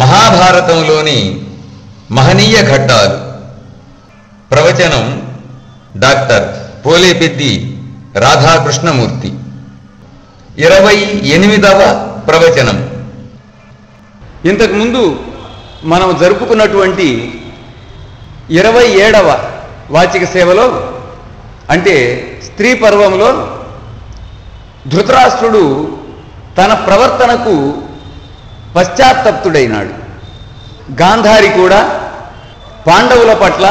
మహాభారతంలోని మహనీయ ఘట్టాలు. ప్రవచనం డాక్టర్ పోలేపెద్ది రాధాకృష్ణమూర్తి. 28వ ప్రవచనం. ఇంతకుముందు మనం జరుపుకున్నటువంటి 27వ వాచిక సేవలో, అంటే స్త్రీ పర్వంలో, ధృతరాష్ట్రుడు తన ప్రవర్తనకు పశ్చాత్తప్తుడైనాడు. గాంధారి కూడా పాండవుల పట్ల,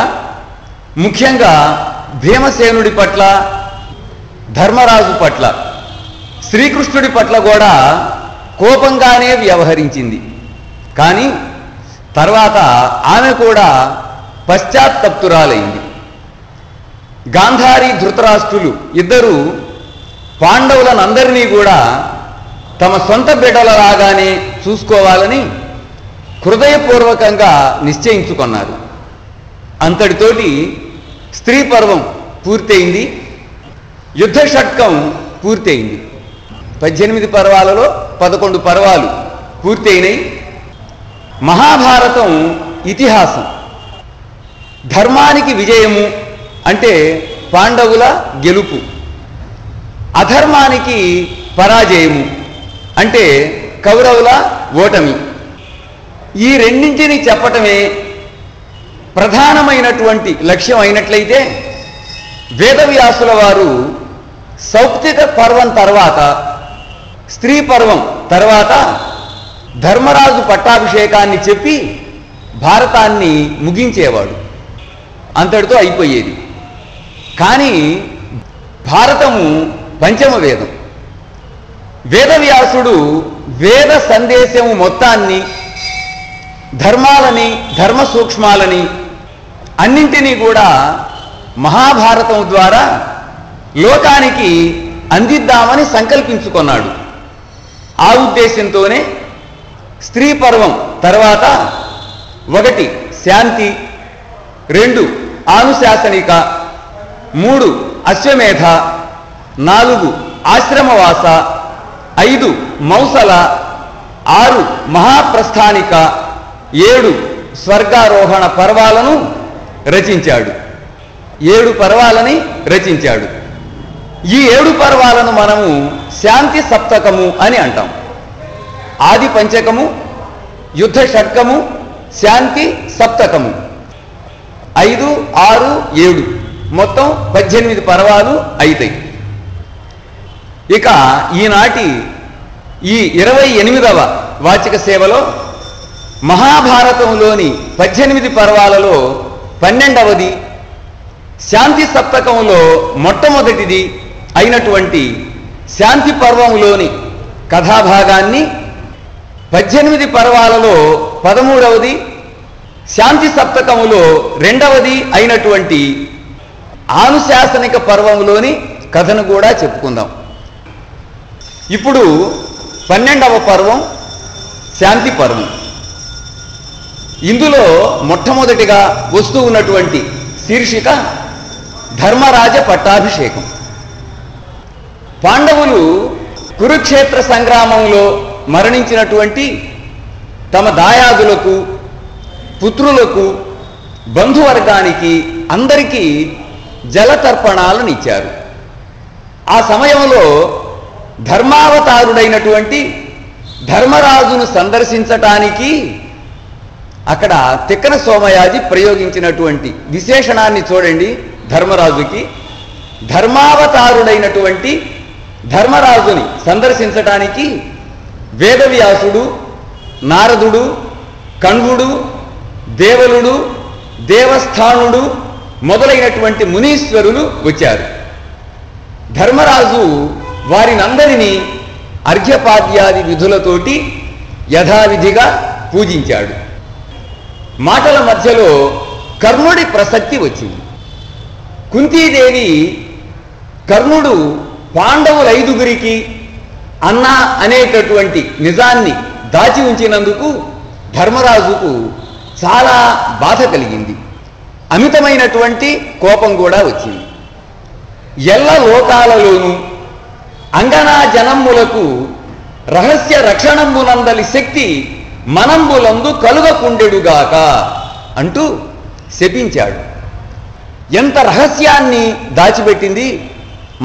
ముఖ్యంగా భీమసేనుడి పట్ల, ధర్మరాజు పట్ల, శ్రీకృష్ణుడి పట్ల కూడా కోపంగానే వ్యవహరించింది. కానీ తర్వాత ఆమె కూడా పశ్చాత్తప్తురాలైంది. గాంధారి ధృతరాష్ట్రులు ఇద్దరూ పాండవులనందరినీ కూడా తమ సొంత బిడ్డలలాగానే చూసుకోవాలని హృదయపూర్వకంగా నిశ్చయించుకున్నారు. అంతటితోటి స్త్రీ పర్వం పూర్తయింది. యుద్ధ షట్కం పూర్తయింది. 18 పర్వాలలో 11 పర్వాలు పూర్తయినాయి. మహాభారతం ఇతిహాసం. ధర్మానికి విజయము అంటే పాండవుల గెలుపు, అధర్మానికి పరాజయము అంటే కౌరవుల ఓటమి. ఈ రెండింటిని చెప్పటమే ప్రధానమైనటువంటి లక్ష్యం అయినట్లయితే, వేదవ్యాసుల వారు సౌప్తిక పర్వం తర్వాత, స్త్రీ పర్వం తర్వాత ధర్మరాజు పట్టాభిషేకాన్ని చెప్పి భారతాన్ని ముగించేవాడు. అంతటితో అయిపోయేది. కానీ భారతము పంచమ వేదం. వేదవ్యాసుడు వేద సందేశము మొత్తాన్ని, ధర్మాలని, ధర్మ సూక్ష్మాలని అన్నింటినీ కూడా మహాభారతం ద్వారా లోకానికి అందిద్దామని సంకల్పించుకున్నాడు. ఆ ఉద్దేశంతోనే స్త్రీ పర్వం తర్వాత 1 శాంతి, 2 ఆనుశాసనిక, 3 అశ్వమేధ, 4 ఆశ్రమవాస, 5 మౌసల, 6 మహాప్రస్థానిక, 7 స్వర్గారోహణ పర్వాలను రచించాడు. 7 పర్వాలని రచించాడు. ఈ 7 పర్వాలను మనము శాంతి సప్తకము అని అంటాం. ఆది పంచకము, యుద్ధ షట్కము, శాంతి సప్తకము. 5, 6, 7 మొత్తం 18 పర్వాలు అవుతాయి. ఇక ఈనాటి ఈ 28వ వాచిక సేవలో మహాభారతంలోని 18 పర్వాలలో 12వది, శాంతి సప్తకంలో మొట్టమొదటిది అయినటువంటి శాంతి పర్వంలోని కథాభాగాన్ని, 18 పర్వాలలో 13వది, శాంతి సప్తకములో 2వది అయినటువంటి ఆనుశాసనిక పర్వంలోని కథను కూడా చెప్పుకుందాం. ఇప్పుడు 12వ పర్వం శాంతి పర్వం. ఇందులో మొట్టమొదటిగా వస్తూ ఉన్నటువంటి శీర్షిక ధర్మరాజ పట్టాభిషేకం. పాండవులు కురుక్షేత్ర సంగ్రామంలో మరణించినటువంటి తమ దాయాదులకు, పుత్రులకు, బంధువర్గానికి అందరికీ జలతర్పణాలను ఇచ్చారు. ఆ సమయంలో ధర్మావతారుడైనటువంటి ధర్మరాజును సందర్శించటానికి అక్కడ తిక్కన సోమయాజి ప్రయోగించినటువంటి విశేషణాన్ని చూడండి. ధర్మరాజుకి ధర్మావతారుడైనటువంటి ధర్మరాజుని సందర్శించటానికి వేదవ్యాసుడు, నారదుడు, కణ్వుడు, దేవలుడు, దేవస్థానుడు మొదలైనటువంటి మునీశ్వరులు వచ్చారు. ధర్మరాజు వారినందరినీ అర్ఘ్యపాద్యాది విధులతోటి యథావిధిగా పూజించాడు. మాటల మధ్యలో కర్ణుడి ప్రసక్తి వచ్చింది. కుంతీదేవి కర్ణుడు పాండవులైదుగురికి అన్నా అనేటటువంటి నిజాన్ని దాచి ఉంచినందుకు ధర్మరాజుకు చాలా బాధ కలిగింది. అమితమైనటువంటి కోపం కూడా వచ్చింది. ఎల్ల లోకాలలోనూ అంగనా జనమ్ములకు రహస్య రక్షణంబునందలి శక్తి మనంబులందు కలుగకుండెడుగాక అంటూ శపించాడు. ఎంత రహస్యాన్ని దాచిపెట్టింది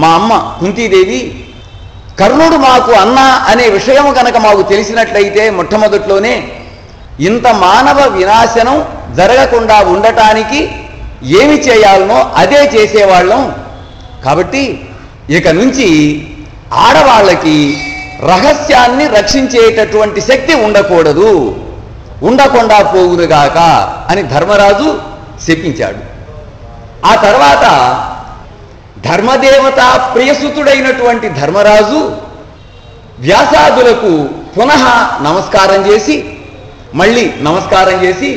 మా అమ్మ కుంతీదేవి. కర్ణుడు మాకు అన్న అనే విషయం కనుక మాకు తెలిసినట్లయితే మొట్టమొదట్లోనే ఇంత మానవ వినాశనం జరగకుండా ఉండటానికి ఏమి చేయాలనో అదే చేసేవాళ్ళం. కాబట్టి ఇక నుంచి ఆడవాళ్ళకి రహస్యాన్ని రక్షించేటటువంటి శక్తి ఉండకూడదు, ఉండకుండా పోవునుగాక అని ధర్మరాజు శపించాడు. ఆ తర్వాత ధర్మదేవత ప్రియసుతుడైనటువంటి ధర్మరాజు వ్యాసాదులకు పునః నమస్కారం చేసి మళ్ళీ నమస్కారం చేసి,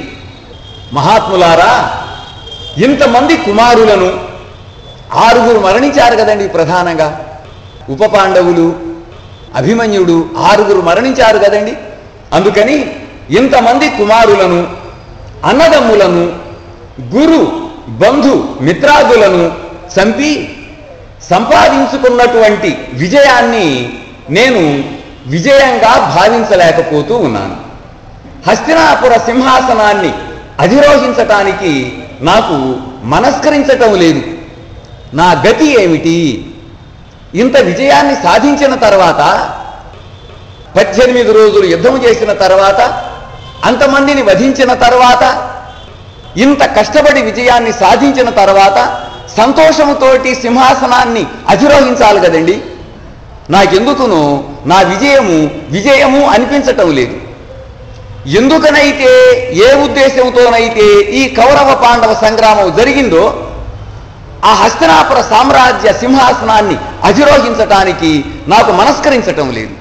మహాత్ములారా, ఇంతమంది కుమారులను 6 మరణించారు కదండి. ప్రధానంగా ఉప పాండవులు, అభిమన్యుడు 6 మరణించారు కదండి. అందుకని ఇంతమంది కుమారులను, అన్నదమ్ములను, గురు బంధు మిత్రాదులను చంపి సంపాదించుకున్నటువంటి విజయాన్ని నేను విజయంగా భావించలేకపోతూ ఉన్నాను. హస్తినాపుర సింహాసనాన్ని అధిరోహించటానికి నాకు మనస్కరించటం లేదు. నా గతి ఏమిటి? ఇంత విజయాన్ని సాధించిన తర్వాత, 18 రోజులు యుద్ధం చేసిన తర్వాత, అంతమందిని వధించిన తర్వాత, ఇంత కష్టపడి విజయాన్ని సాధించిన తర్వాత సంతోషముతోటి సింహాసనాన్ని అధిరోహించాలి కదండి. నాకెందుకునో నా విజయము అనిపించటం లేదు. ఎందుకనైతే, ఏ ఉద్దేశంతోనైతే ఈ కౌరవ పాండవ సంగ్రామం జరిగిందో ఆ హస్తినాపుర సామ్రాజ్య సింహాసనాన్ని అధిరోహించటానికి నాకు మనస్కరించటం లేదు.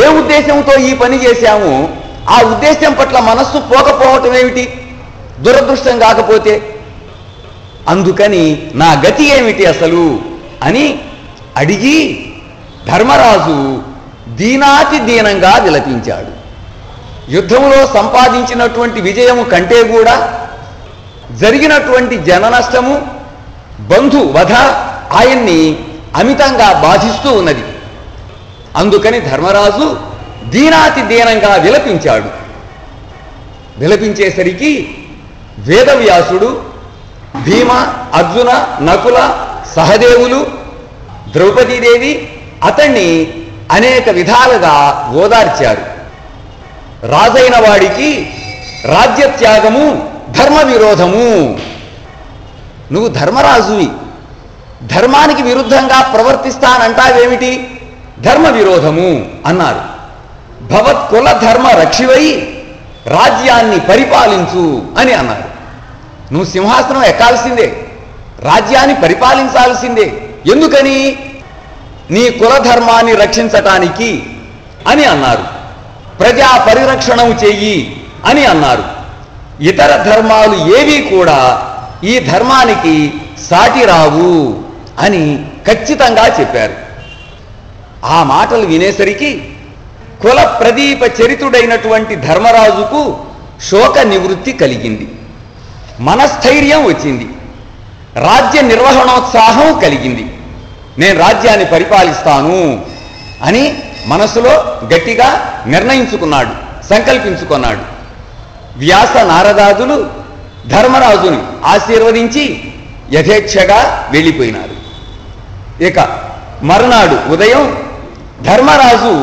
ఏ ఉద్దేశంతో ఈ పని చేశామో ఆ ఉద్దేశం పట్ల మనస్సు పోకపోవటం ఏమిటి? దురదృష్టం కాకపోతే. అందుకని నా గతి ఏమిటి అసలు అని అడిగి ధర్మరాజు దీనాతి దీనంగా విలపించాడు. యుద్ధంలో సంపాదించినటువంటి విజయము కంటే కూడా జరిగినటువంటి జననష్టము, బంధు వధ ఆయన్ని అమితంగా బాధిస్తూ ఉన్నది. అందుకని ధర్మరాజు దీనాతి దీనంగా విలపించాడు. విలపించేసరికి వేదవ్యాసుడు, భీమ, అర్జున, నకుల, సహదేవులు, ద్రౌపదీదేవి అతన్ని అనేక విధాలుగా ఓదార్చారు. రాజైన వాడికి రాజ్యత్యాగము ధర్మ విరోధము. నువ్వు ధర్మరాజువి, ధర్మానికి విరుద్ధంగా ప్రవర్తిస్తానంటావేమిటి? ధర్మ విరోధము అన్నారు. భవత్కుల ధర్మ రక్షివై రాజ్యాన్ని పరిపాలించు అని అన్నారు. నువ్వు సింహాసనం ఎక్కాల్సిందే, రాజ్యాన్ని పరిపాలించాల్సిందే. ఎందుకని? నీ కులధర్మాన్ని రక్షించటానికి అని అన్నారు. ప్రజా పరిరక్షణం చెయ్యి అని అన్నారు. ఇతర ధర్మాలు ఏవి కూడా ఈ ధర్మానికి సాటి రావు అని ఖచ్చితంగా చెప్పారు. ఆ మాటలు వినేసరికి కుల ప్రదీప చరితుడైనటువంటి ధర్మరాజుకు శోక నివృత్తి కలిగింది, మనస్థైర్యం వచ్చింది, రాజ్య నిర్వహణోత్సాహం కలిగింది. నేను రాజ్యాన్ని పరిపాలిస్తాను అని మనసులో గట్టిగా నిర్ణయించుకున్నాడు, సంకల్పించుకున్నాడు. వ్యాస నారదాదులు ధర్మరాజుని ఆశీర్వదించి యథేచ్ఛగా వెళ్ళిపోయినారు. ఇక మరునాడు ఉదయం ధర్మరాజు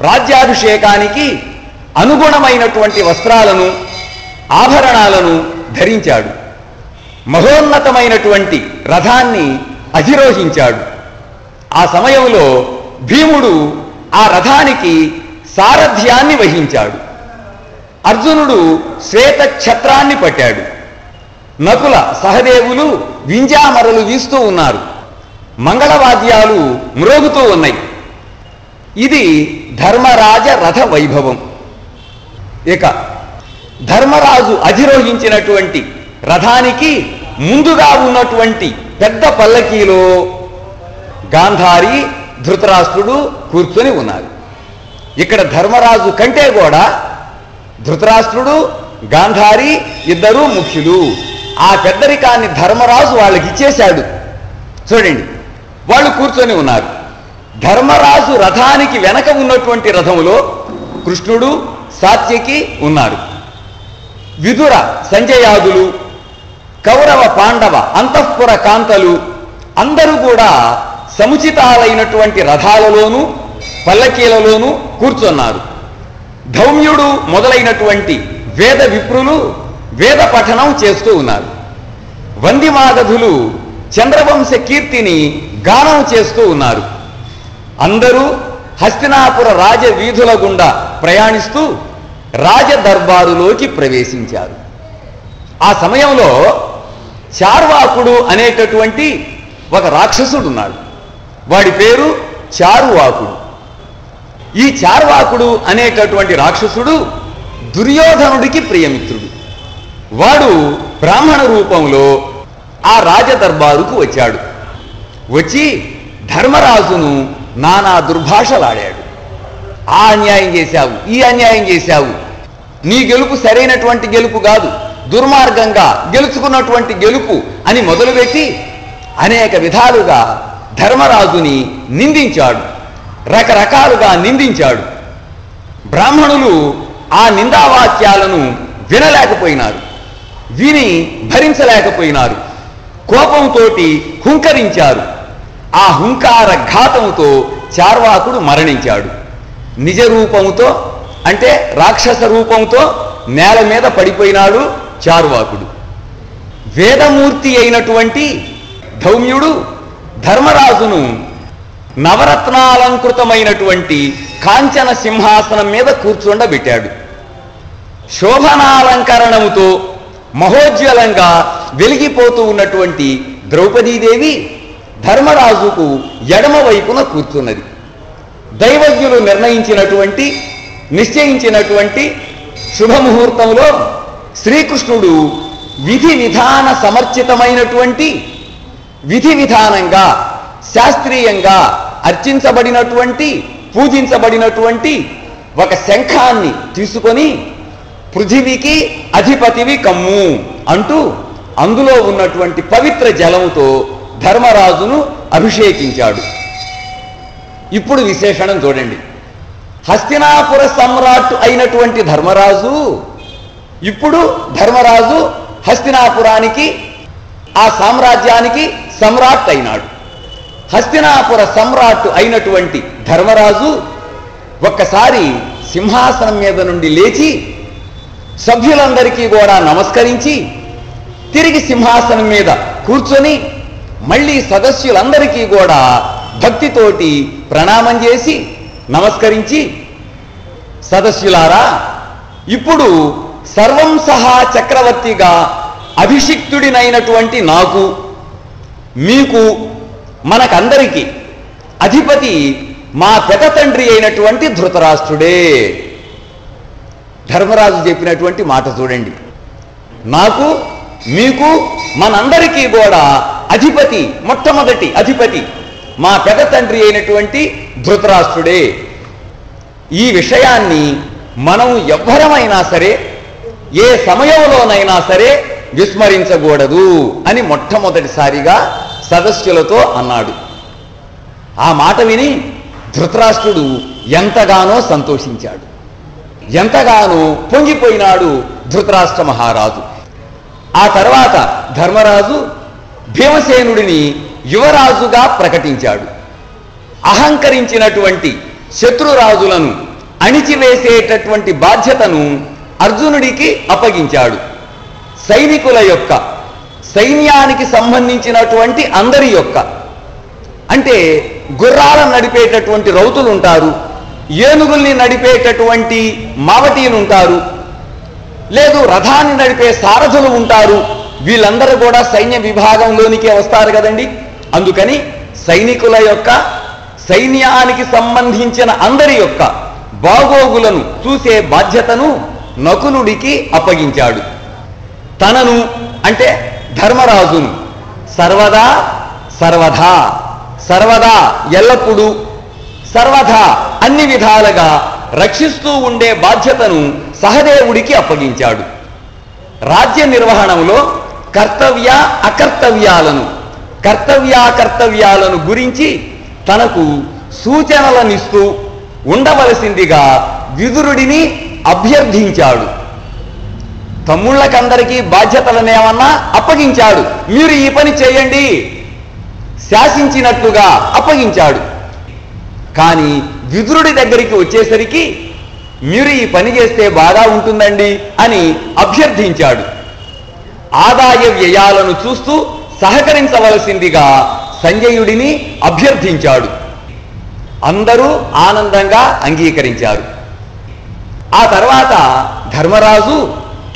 రాజ్యాభిషేకానికి అనుగుణమైనటువంటి వస్త్రాలను, ఆభరణాలను ధరించాడు. మహోన్నతమైనటువంటి రథాన్ని అధిరోహించాడు. ఆ సమయంలో భీముడు ఆ రథానికి సారథ్యాన్ని వహించాడు. అర్జునుడు శ్వేత ఛత్రాన్ని పట్టాడు. నకుల, సహదేవులు వింజామరలు వీస్తూ ఉన్నారు. మంగళవాద్యాలు మ్రోగుతూ ఉన్నాయి. ఇది ధర్మరాజ రథ వైభవం. ఇక ధర్మరాజు అధిరోహించినటువంటి రథానికి ముందుగా ఉన్నటువంటి పెద్ద పల్లకీలో గాంధారి, ధృతరాష్ట్రుడు కూర్చొని ఉన్నారు. ఇక్కడ ధర్మరాజు కంటే కూడా ధృతరాష్ట్రుడు, గాంధారి ఇద్దరూ ముఖ్యులు. ఆ పెద్దరికాన్ని ధర్మరాజు వాళ్ళకి ఇచ్చేశాడు. చూడండి, వాళ్ళు కూర్చొని ఉన్నారు. ధర్మరాజు రథానికి వెనక ఉన్నటువంటి రథములో కృష్ణుడు, సాత్యకి ఉన్నారు. విదుర సంజయాదులు, కౌరవ పాండవ అంతఃపుర కాంతలు అందరూ కూడా సముచితాలైనటువంటి రథాలలోనూ పల్లకీలలోనూ కూర్చున్నారు. ధౌమ్యుడు మొదలైనటువంటి వేద విప్రులు వేద పఠనం చేస్తూ ఉన్నారు. వందిమాగధులు చంద్రవంశ కీర్తిని గానం చేస్తూ ఉన్నారు. అందరూ హస్తినాపుర రాజ వీధుల గుండా ప్రయాణిస్తూ రాజదర్బారులోకి ప్రవేశించారు. ఆ సమయంలో చార్వాకుడు అనేటటువంటి ఒక రాక్షసుడు ఉన్నాడు. వాడి పేరు చారువాకుడు. ఈ చార్వాకుడు అనేటటువంటి రాక్షసుడు దుర్యోధనుడికి ప్రియమిత్రుడు. వాడు బ్రాహ్మణ రూపంలో ఆ రాజదర్బారుకు వచ్చాడు. వచ్చి ధర్మరాజును నానా దుర్భాషలాడాడు. ఆ అన్యాయం చేశావు, ఈ అన్యాయం చేశావు, నీ గెలుపు సరైనటువంటి గెలుపు కాదు, దుర్మార్గంగా గెలుచుకున్నటువంటి గెలుపు అని మొదలుపెట్టి అనేక విధాలుగా ధర్మరాజుని నిందించాడు. రకరకాలుగా నిందించాడు. బ్రాహ్మణులు ఆ నిందావాక్యాలను వినలేకపోయినారు, విని భరించలేకపోయినారు. కోపంతో హుంకరించారు. ఆ హుంకార ఘాతంతో చార్వాకుడు మరణించాడు. నిజ రూపంతో అంటే రాక్షస రూపంతో నేల మీద పడిపోయినాడు చార్వాకుడు. వేదమూర్తి అయినటువంటి ధౌమ్యుడు ధర్మరాజును నవరత్నాలంకృతమైనటువంటి కాంచన సింహాసనం మీద కూర్చుండబెట్టాడు. శోభనాలంకరణముతో మహోజ్వలంగా వెలిగిపోతూ ఉన్నటువంటి ద్రౌపదీదేవి ధర్మరాజుకు ఎడమ వైపున కూర్చున్నది. దైవజ్ఞులు నిర్ణయించినటువంటి నిశ్చయించినటువంటి శుభముహూర్తంలో శ్రీకృష్ణుడు విధి విధాన సమర్చితమైనటువంటి విధి విధానంగా శాస్త్రీయంగా అర్చించబడినటువంటి పూజించబడినటువంటి ఒక శంఖాన్ని తీసుకొని పృథివికి అధిపతివి కమ్ము అంటూ అందులో ఉన్నటువంటి పవిత్ర జలముతో ధర్మరాజును అభిషేకించాడు. ఇప్పుడు విశేషణం చూడండి. హస్తినాపుర సమ్రాట్ అయినటువంటి ధర్మరాజు ఇప్పుడు ధర్మరాజు హస్తినాపురానికి ఆ సామ్రాజ్యానికి సమ్రాట్ అయినాడు. హస్తినాపుర సమ్రాట్ అయినటువంటి ధర్మరాజు ఒక్కసారి సింహాసనం మీద నుండి లేచి సభ్యులందరికీ కూడా నమస్కరించి తిరిగి సింహాసనం మీద కూర్చొని మళ్ళీ సదస్యులందరికీ కూడా భక్తితోటి ప్రణామం చేసి నమస్కరించి, సదస్యులారా, ఇప్పుడు సర్వం సహా చక్రవర్తిగా అభిషిక్తుడినైనటువంటి నాకు, మీకు, మనకందరికీ అధిపతి మా పెద్ద తండ్రి అయినటువంటి ధృతరాష్ట్రుడే. ధర్మరాజు చెప్పినటువంటి మాట చూడండి. నాకు, మీకు, మనందరికీ కూడా అధిపతి, మొట్టమొదటి అధిపతి మా పెద్ద తండ్రి అయినటువంటి ధృతరాష్ట్రుడే. ఈ విషయాన్ని మనం ఎవ్వరమైనా సరే ఏ సమయంలోనైనా సరే విస్మరించకూడదు అని మొట్టమొదటిసారిగా సదస్యులతో అన్నాడు. ఆ మాట విని ధృతరాష్ట్రుడు ఎంతగానో సంతోషించాడు, ఎంతగానో పొంగిపోయినాడు ధృతరాష్ట్ర మహారాజు. ఆ తర్వాత ధర్మరాజు భీమసేనుడిని యువరాజుగా ప్రకటించాడు. అహంకరించినటువంటి శత్రురాజులను అణిచివేసేటటువంటి బాధ్యతను అర్జునుడికి అప్పగించాడు. సైనికుల యొక్క, సైన్యానికి సంబంధించినటువంటి అందరి యొక్క, అంటే గుర్రాలను నడిపేటటువంటి రౌతులు ఉంటారు, ఏనుగుల్ని నడిపేటటువంటి మావటీలు ఉంటారు, లేదు రథాన్ని నడిపే సారథులు ఉంటారు. వీళ్ళందరూ కూడా సైన్య విభాగంలోనికే వస్తారు కదండి. అందుకని సైనికుల యొక్క, సైన్యానికి సంబంధించిన అందరి యొక్క బాగోగులను చూసే బాధ్యతను నకులుడికి అప్పగించాడు. తనను అంటే ధర్మరాజును సర్వదా సర్వదా సర్వదా ఎల్లప్పుడూ సర్వదా అన్ని విధాలుగా రక్షిస్తూ ఉండే బాధ్యతను సహదేవుడికి అప్పగించాడు. రాజ్య నిర్వహణలో కర్తవ్య అకర్తవ్యాలను, కర్తవ్యాకర్తవ్యాలను గురించి తనకు సూచనలనిస్తూ ఉండవలసిందిగా విదురుడిని అభ్యర్థించాడు. తమ్ముళ్ళకందరికీ బాధ్యతలనేమన్నా అప్పగించాడు. మీరు ఈ పని చేయండి, శాసించినట్లుగా అప్పగించాడు. కానీ విదురుడి దగ్గరికి వచ్చేసరికి మీరు ఈ పని చేస్తే బాగా ఉంటుందండి అని అభ్యర్థించాడు. ఆదాయ వ్యయాలను చూస్తూ సహకరించవలసిందిగా సంజయుడిని అభ్యర్థించాడు. అందరూ ఆనందంగా అంగీకరించారు. ఆ తర్వాత ధర్మరాజు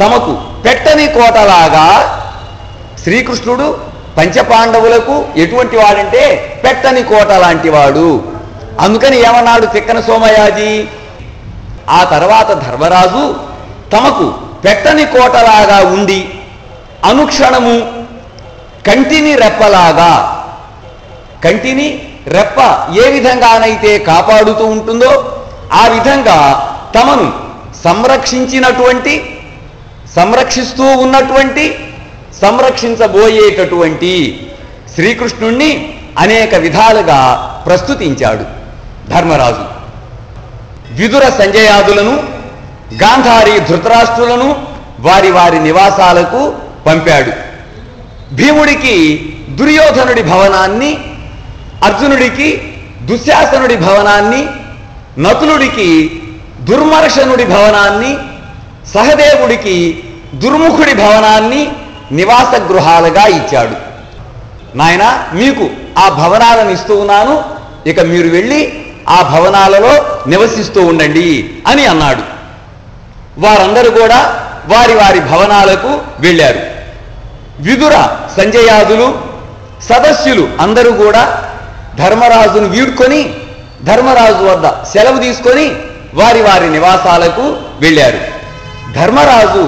తమకు పెట్టని కోటలాగా, శ్రీకృష్ణుడు పంచపాండవులకు ఎటువంటి వాడంటే పెట్టని కోట లాంటి వాడు, అందుకని ఏమన్నాడు తిక్కన సోమయాజి, ఆ తర్వాత ధర్మరాజు తమకు పెట్టని కోటలాగా ఉండి అనుక్షణము కంటిని రెప్పలాగా, కంటిని రెప్ప ఏ విధంగానైతే కాపాడుతూ ఉంటుందో ఆ విధంగా తమను సంరక్షిస్తూ ఉన్నటువంటి, సంరక్షించబోయేటటువంటి శ్రీకృష్ణుణ్ణి అనేక విధాలుగా ప్రస్తుతించాడు ధర్మరాజు. విదుర సంజయాదులను, గాంధారి ధృతరాష్ట్రులను వారి వారి నివాసాలకు పంపాడు. భీముడికి దుర్యోధనుడి భవనాన్ని, అర్జునుడికి దుశ్శాసనుడి భవనాన్ని, నకులుడికి దుర్మర్షనుడి భవనాన్ని, సహదేవుడికి దుర్ముఖుడి భవనాన్ని నివాస గృహాలుగా ఇచ్చాడు. నాయన, మీకు ఆ భవనాలను ఇస్తూ ఉన్నాను, ఇక మీరు వెళ్ళి ఆ భవనాలలో నివసిస్తూ ఉండండి అని అన్నాడు. వారందరూ కూడా వారి వారి భవనాలకు వెళ్ళారు. విదుర సంజయాదులు, సదస్యులు అందరూ కూడా ధర్మరాజును వీడ్కొని, ధర్మరాజు వద్ద సెలవు తీసుకొని వారి వారి నివాసాలకు వెళ్ళారు. ధర్మరాజు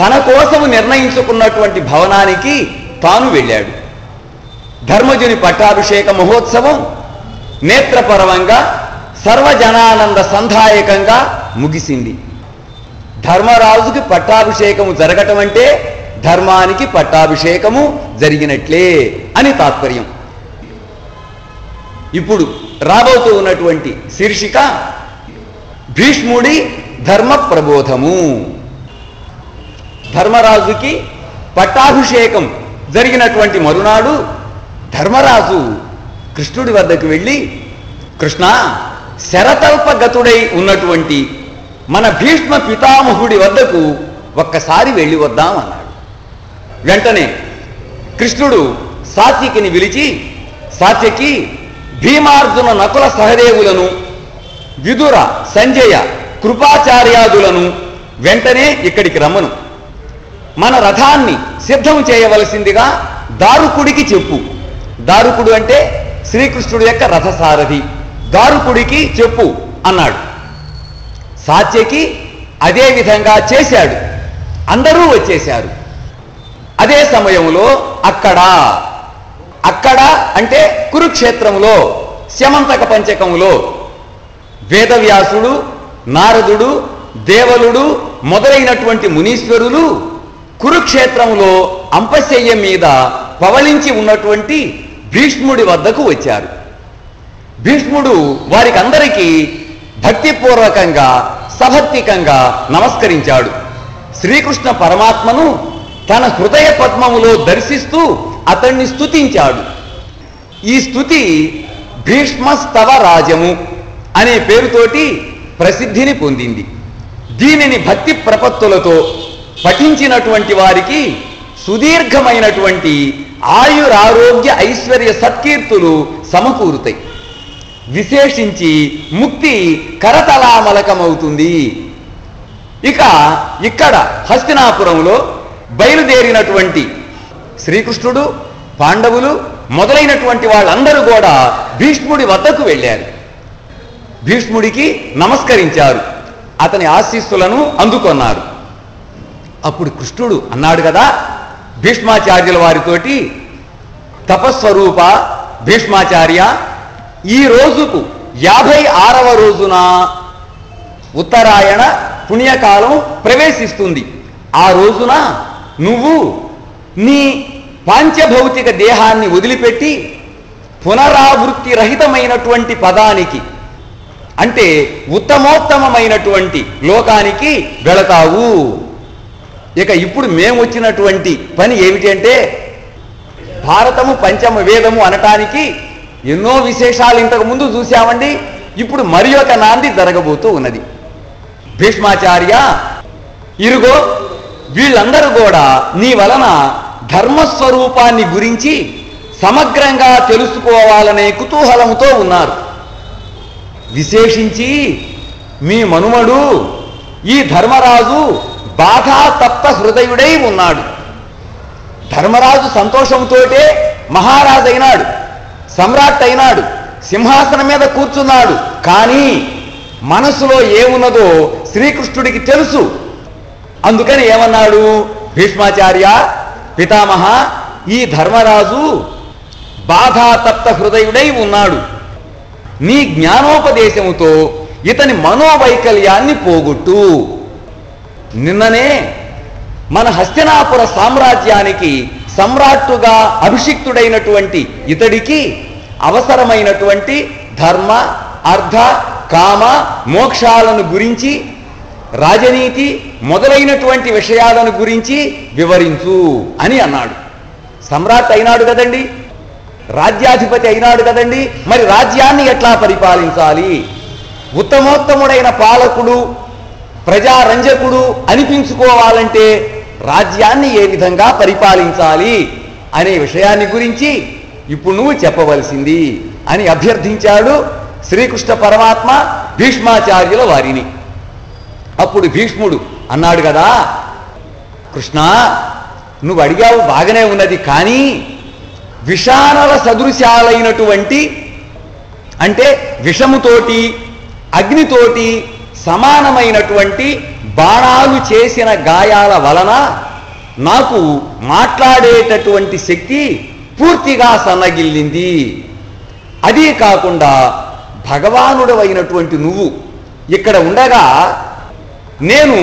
తన కోసము నిర్ణయించుకున్నటువంటి భవనానికి తాను వెళ్ళాడు. ధర్మజుని పట్టాభిషేక మహోత్సవం నేత్రపరవంగా సర్వజనానంద సంధాయకంగా ముగిసింది. ధర్మరాజుకి పట్టాభిషేకము జరగటం అంటే ధర్మానికి పట్టాభిషేకము జరిగినట్లే అని తాత్పర్యం. ఇప్పుడు రాబోతూ ఉన్నటువంటి శీర్షిక భీష్ముడి ధర్మ ప్రబోధము. ధర్మరాజుకి పట్టాభిషేకం జరిగినటువంటి మరునాడు ధర్మరాజు కృష్ణుడి వద్దకు వెళ్ళి, కృష్ణ, శరతల్పగతుడై ఉన్నటువంటి మన భీష్మ పితామహుడి వద్దకు ఒక్కసారి వెళ్ళి వద్దాం అన్నాడు. వెంటనే కృష్ణుడు సాత్యకిని పిలిచి, సాత్యకి, భీమార్జున నకుల సహదేవులను, విదుర సంజయ కృపాచార్యాదులను వెంటనే ఇక్కడికి రమ్మను. మన రథాన్ని సిద్ధం చేయవలసిందిగా దారుకుడికి చెప్పు. దారుకుడు అంటే శ్రీకృష్ణుడి యొక్క రథసారథి. దారుకుడికి చెప్పు అన్నాడు. సాత్యకి అదే విధంగా చేశాడు. అందరూ వచ్చేశారు. అదే సమయంలో అక్కడ అంటే కురుక్షేత్రంలో స్యమంతక పంచకంలో వేదవ్యాసుడు, నారదుడు, దేవలుడు మొదలైనటువంటి మునీశ్వరులు కురుక్షేత్రంలో అంపశయ్య మీద పవళించి ఉన్నటువంటి భీష్ముడి వద్దకు వచ్చారు. భీష్ముడు వారికి అందరికీ భక్తిపూర్వకంగా, సభక్తికంగా నమస్కరించాడు. శ్రీకృష్ణ పరమాత్మను తన హృదయ పద్మములో దర్శిస్తూ అతన్ని స్తుతించాడు. ఈ స్తుతి భీష్మస్తవ రాజము అనే పేరుతోటి ప్రసిద్ధిని పొందింది. దీనిని భక్తి ప్రపత్తులతో పఠించినటువంటి వారికి సుదీర్ఘమైనటువంటి ఆయురారోగ్య ఐశ్వర్య సత్కీర్తులు సమకూరుతాయి. విశేషించి ముక్తి కరతలామలకమవుతుంది. ఇక ఇక్కడ హస్తినాపురంలో బయలుదేరినటువంటి శ్రీకృష్ణుడు, పాండవులు మొదలైనటువంటి వాళ్ళందరూ కూడా భీష్ముడి వద్దకు వెళ్ళారు. భీష్ముడికి నమస్కరించారు. అతని ఆశీస్సులను అందుకొన్నారు. అప్పుడు కృష్ణుడు అన్నాడు కదా భీష్మాచార్యుల వారితోటి, తపస్వరూప భీష్మాచార్య, ఈ రోజుకు 56వ రోజున ఉత్తరాయణ పుణ్యకాలం ప్రవేశిస్తుంది. ఆ రోజున నువ్వు నీ పాంచభౌతిక దేహాన్ని వదిలిపెట్టి పునరావృత్తి రహితమైనటువంటి పదానికి, అంటే ఉత్తమోత్తమైనటువంటి లోకానికి వెళతావు. ఇక ఇప్పుడు మేము వచ్చినటువంటి పని ఏమిటి అంటే భారతము పంచమ వేదము అనటానికి ఎన్నో విశేషాలు ఇంతకు ముందు చూశామండి. ఇప్పుడు మరి ఒక నాంది జరగబోతూ ఉన్నది. భీష్మాచార్య, ఇరుగో వీళ్ళందరూ కూడా నీ వలన ధర్మస్వరూపాన్ని గురించి సమగ్రంగా తెలుసుకోవాలనే కుతూహలంతో ఉన్నారు. విశేషించి మీ మనుమడు ఈ ధర్మరాజు బాధాతప్త హృదయుడై ఉన్నాడు. ధర్మరాజు సంతోషంతోటే మహారాజు అయినాడు, సమ్రాట్ అయినాడు, సింహాసనం మీద కూర్చున్నాడు. కానీ మనసులో ఏమున్నదో శ్రీకృష్ణుడికి తెలుసు. అందుకని ఏమన్నాడు భీష్మాచార్య, పితామహ, ఈ ధర్మరాజు బాధాతప్త హృదయుడై ఉన్నాడు. నీ జ్ఞానోపదేశముతో ఇతని మనోవైకల్యాన్ని పోగొట్టు. నిన్ననే మన హస్తినాపుర సామ్రాజ్యానికి సమ్రాట్టుగా అభిషిక్తుడైనటువంటి ఇతడికి అవసరమైనటువంటి ధర్మ, అర్థ, కామ, మోక్షాలను గురించి, రాజనీతి మొదలైనటువంటి విషయాలను గురించి వివరించు అని అన్నాడు. సమ్రాట్ అయినాడు కదండి, రాజ్యాధిపతి అయినాడు కదండి, మరి రాజ్యాన్ని ఎట్లా పరిపాలించాలి? ఉత్తమోత్తముడైన పాలకుడు, ప్రజారంజకుడు అనిపించుకోవాలంటే రాజ్యాన్ని ఏ విధంగా పరిపాలించాలి అనే విషయాన్ని గురించి ఇప్పుడు నువ్వు చెప్పవలసింది అని అభ్యర్థించాడు శ్రీకృష్ణ పరమాత్మ భీష్మాచార్యుల వారిని. అప్పుడు భీష్ముడు అన్నాడు కదా, కృష్ణ, నువ్వు అడిగావు బాగానే ఉన్నది, కానీ విషానల సదృశాలైనటువంటి, అంటే విషముతోటి అగ్నితోటి సమానమైనటువంటి బాణాలు చేసిన గాయాల వలన నాకు మాట్లాడేటటువంటి శక్తి పూర్తిగా సన్నగిల్లింది. అదీ కాకుండా భగవానుడవైనటువంటి నువ్వు ఇక్కడ ఉండగా నేను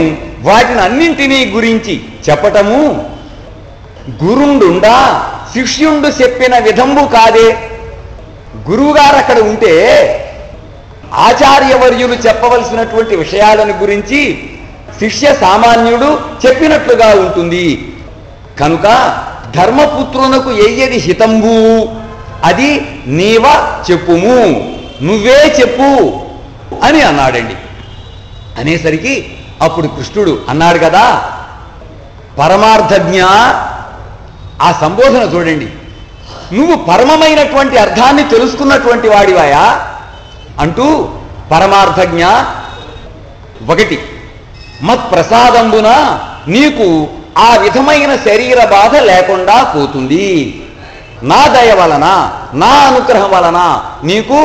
వాటిని అన్నింటినీ గురించి చెప్పటము గురుండుండా శిష్యుండు చెప్పిన విధంబు కాదే. గురువుగారు అక్కడ ఉంటే ఆచార్యవర్యులు చెప్పవలసినటువంటి విషయాలను గురించి శిష్య సామాన్యుడు చెప్పినట్లుగా ఉంటుంది. కనుక ధర్మపుత్రునకు ఏది హితంబు అది నీవ చెప్పుము, నువ్వే చెప్పు అని అన్నాడండి. అనేసరికి అప్పుడు కృష్ణుడు అన్నాడు కదా, పరమార్థజ్ఞ. ఆ సంబోధన చూడండి, నువ్వు పరమమైనటువంటి అర్థాన్ని తెలుసుకున్నటువంటి వాడివాయా అంటూ పరమార్థజ్ఞ, ఒకటి మత్ప్రసాదంబున నీకు ఆ విధమైన శరీర బాధ లేకుండా పోతుంది. నా దయ వలన, నా అనుగ్రహం వలన నీకు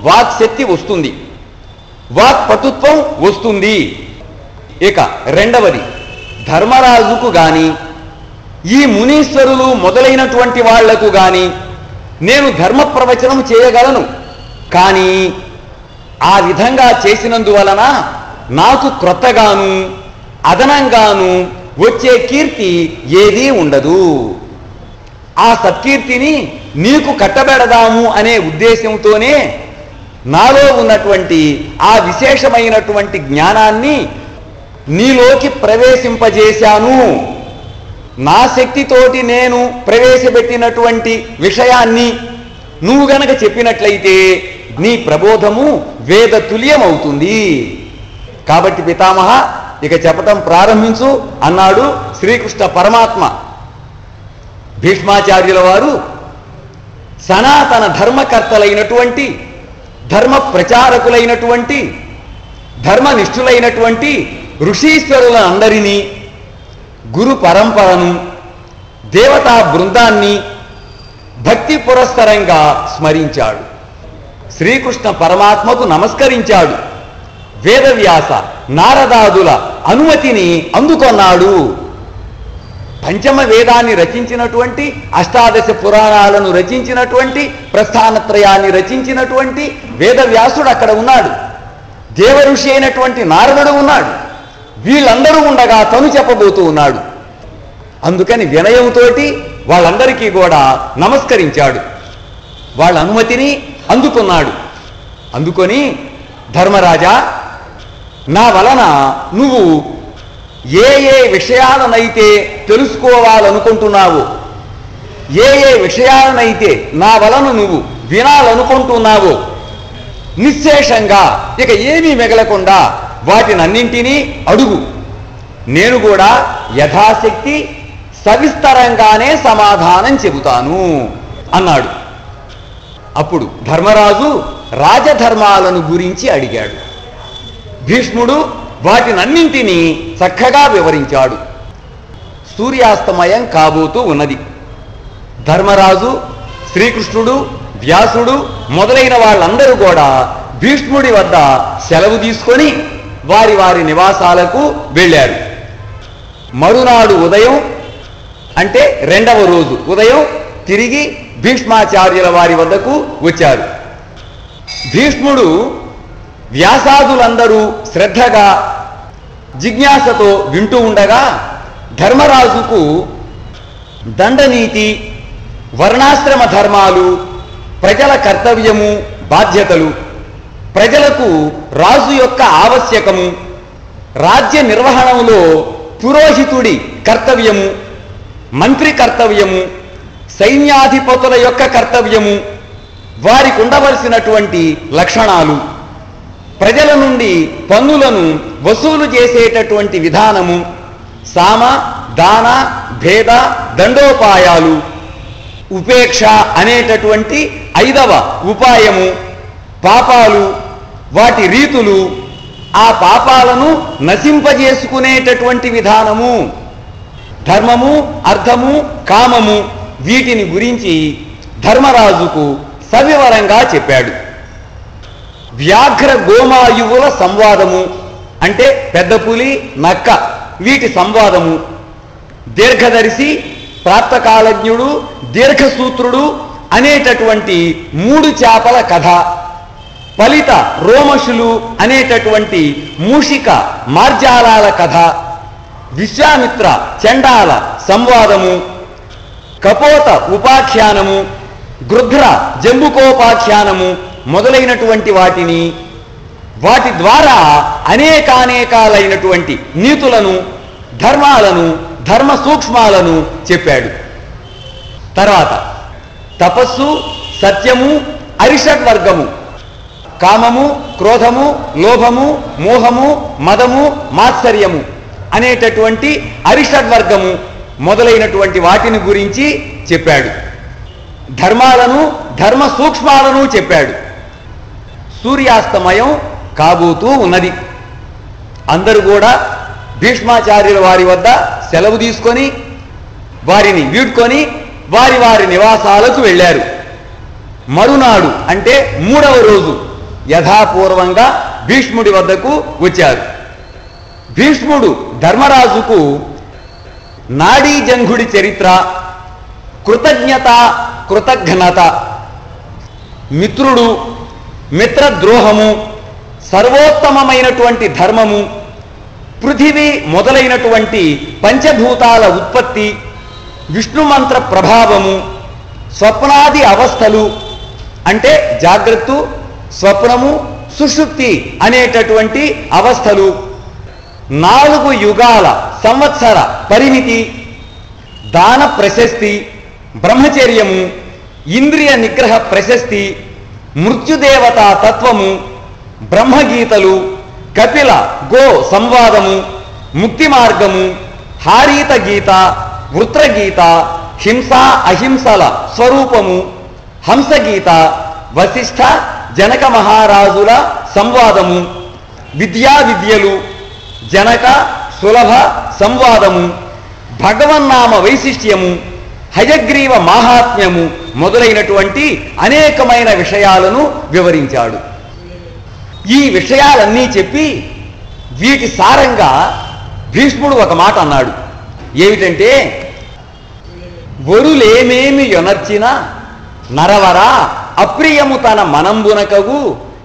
వాక్శక్తి వస్తుంది, వాక్పటుత్వం వస్తుంది. ఇక రెండవది, ధర్మరాజుకు గాని ఈ మునీశ్వరులు మొదలైనటువంటి వాళ్లకు గాని నేను ధర్మ ప్రవచనం చేయగలను. కానీ ఆ విధంగా చేసినందువలన నాకు క్రొత్తగాను అదనంగాను వచ్చే కీర్తి ఏదీ ఉండదు. ఆ సత్కీర్తిని నీకు కట్టబెడదాము అనే ఉద్దేశంతోనే నాలో ఉన్నటువంటి ఆ విశేషమైనటువంటి జ్ఞానాన్ని నీలోకి ప్రవేశింపజేశాను. నా శక్తితోటి నేను ప్రవేశపెట్టినటువంటి విషయాన్ని నువ్వు గనక చెప్పినట్లయితే నీ ప్రబోధము వేద తుల్యమవుతుంది. కాబట్టి పితామహ, ఇక చెప్పటం ప్రారంభించు అన్నాడు శ్రీకృష్ణ పరమాత్మ. భీష్మాచార్యుల వారు సనాతన ధర్మకర్తలైనటువంటి, ధర్మ ప్రచారకులైనటువంటి, ధర్మనిష్ఠులైనటువంటి ఋషీశ్వరులందరినీ, గురు పరంపరను, దేవతా బృందాన్ని భక్తి పురస్సరంగా స్మరించాడు. శ్రీకృష్ణ పరమాత్మకు నమస్కరించాడు. వేదవ్యాస నారదాదుల అనుమతిని అందుకొన్నాడు. పంచమ వేదాన్ని రచించినటువంటి, అష్టాదశ పురాణాలను రచించినటువంటి, ప్రస్థానత్రయాన్ని రచించినటువంటి వేదవ్యాసుడు అక్కడ ఉన్నాడు. దేవ ఋషి అయినటువంటి నారదుడు ఉన్నాడు. వీళ్ళందరూ ఉండగా తను చెప్పబోతూ ఉన్నాడు. అందుకని వినయంతోటి వాళ్ళందరికీ కూడా నమస్కరించాడు. వాళ్ళ అనుమతిని అందుకున్నాడు. అందుకొని ధర్మరాజా, నా వలన నువ్వు ఏ ఏ విషయాలనైతే తెలుసుకోవాలనుకుంటున్నావో, ఏ ఏ విషయాలనైతే నా వలన నువ్వు వినాలనుకుంటున్నావో నిశ్శేషంగా ఇక ఏమీ మిగలకుండా వాటినన్నింటినీ అడుగు. నేను కూడా యథాశక్తి సవిస్తరంగానే సమాధానం చెబుతాను అన్నాడు. అప్పుడు ధర్మరాజు రాజధర్మాలను గురించి అడిగాడు. భీష్ముడు వాటినన్నింటినీ చక్కగా వివరించాడు. సూర్యాస్తమయం కాబోతూ ఉన్నది. ధర్మరాజు, శ్రీకృష్ణుడు, వ్యాసుడు మొదలైన వాళ్ళందరూ కూడా భీష్ముడి వద్ద సెలవు తీసుకొని వారి వారి నివాసాలకు వెళ్ళారు. మరునాడు ఉదయం అంటే రెండవ రోజు ఉదయం తిరిగి భీష్మాచార్యుల వారి వద్దకు వచ్చారు. భీష్ముడు వ్యాసాదులందరూ శ్రద్ధగా జిజ్ఞాసతో వింటూ ఉండగా ధర్మరాజుకు దండనీతి, వర్ణాశ్రమ ధర్మాలు, ప్రజల కర్తవ్యము, బాధ్యతలు, ప్రజలకు రాజు యొక్క ఆవశ్యకము, రాజ్య నిర్వహణలో పురోహితుడి కర్తవ్యము, మంత్రి కర్తవ్యము, సైన్యాధిపతుల యొక్క కర్తవ్యము, వారికి ఉండవలసినటువంటి లక్షణాలు, ప్రజల నుండి పన్నులను వసూలు చేసేటటువంటి విధానము, సామ దాన భేద దండోపాయాలు, ఉపేక్ష అనేటటువంటి 5వ ఉపాయము, పాపాలు, వాటి రీతులు, ఆ పాపాలను నశింపజేసుకునేటటువంటి విధానము, ధర్మము, అర్థము, కామము, వీటిని గురించి ధర్మరాజుకు సవివరంగా చెప్పాడు. వ్యాఘ్ర గోమాయువుల సంవాదము అంటే పెద్ద పులి, నక్క, వీటి సంవాదము, దీర్ఘదర్శి, ప్రాప్తకాలజ్ఞుడు, దీర్ఘసూత్రుడు అనేటటువంటి 3 చేపల కథ, ఫలిత రోమశులు అనేటటువంటి మూషిక మార్జాలాల కథ, విశ్వామిత్ర చండాల సంవాదము, కపోత ఉపాఖ్యానము, గృధ్ర జంబుకోపాఖ్యానము మొదలైనటువంటి వాటిని, వాటి ద్వారా అనేకానేకాలైనటువంటి నీతులను, ధర్మాలను, ధర్మ సూక్ష్మాలను చెప్పాడు. తర్వాత తపస్సు, సత్యము, అరిషడ్వర్గము, కామము, క్రోధము, లోభము, మోహము, మదము, మాత్సర్యము అనేటటువంటి అరిషడ్వర్గము మొదలైనటువంటి వాటిని గురించి చెప్పాడు. ధర్మాలను, ధర్మ సూక్ష్మాలను చెప్పాడు. సూర్యాస్తమయం కాబోతూ ఉన్నది. అందరూ కూడా భీష్మాచార్యుల వారి వద్ద సెలవు తీసుకొని వారిని వీడ్కొని వారి వారి నివాసాలకు వెళ్ళారు. మరునాడు అంటే 3వ రోజు యథాపూర్వంగా భీష్ముడి వద్దకు వచ్చారు. భీష్ముడు ధర్మరాజుకు నాడీజంఘుడి చరిత్ర, కృతజ్ఞత, కృతఘ్నత, మిత్రుడు, మిత్రద్రోహము, సర్వోత్తమమైనటువంటి ధర్మము, పృథివీ మొదలైనటువంటి పంచభూతాల ఉత్పత్తి, విష్ణుమంత్ర ప్రభావము, స్వప్నాది అవస్థలు అంటే జాగ్రత్త, స్వప్నము, సుషుప్తి అనేటటువంటి అవస్థలు, 4 యుగాల సంవత్సర పరిమితి, దాన ప్రశస్తి, బ్రహ్మచర్యము, ఇంద్రియ నిగ్రహ ప్రశస్తి, మృత్యుదేవతా తత్వము, బ్రహ్మగీతలు, కపిల గో సంవాదము, ముక్తి మార్గము, హారీత గీత, వృత్రగీత, హింసా అహింసల స్వరూపము, హంసగీత, వశిష్ఠ జనక మహారాజుల సంవాదము, విద్యా విద్యలు, జనక సులభ సంవాదము, భగవన్నామ వైశిష్ట్యము, హయగ్రీవ మాహాత్మ్యము మొదలైనటువంటి అనేకమైన విషయాలను వివరించాడు. ఈ విషయాలన్నీ చెప్పి వీటి సారంగా భీష్ముడు ఒక మాట అన్నాడు. ఏమిటంటే, వరులేమేమి యొనర్చిన నరవరా అప్రియము తన మనంబునకగు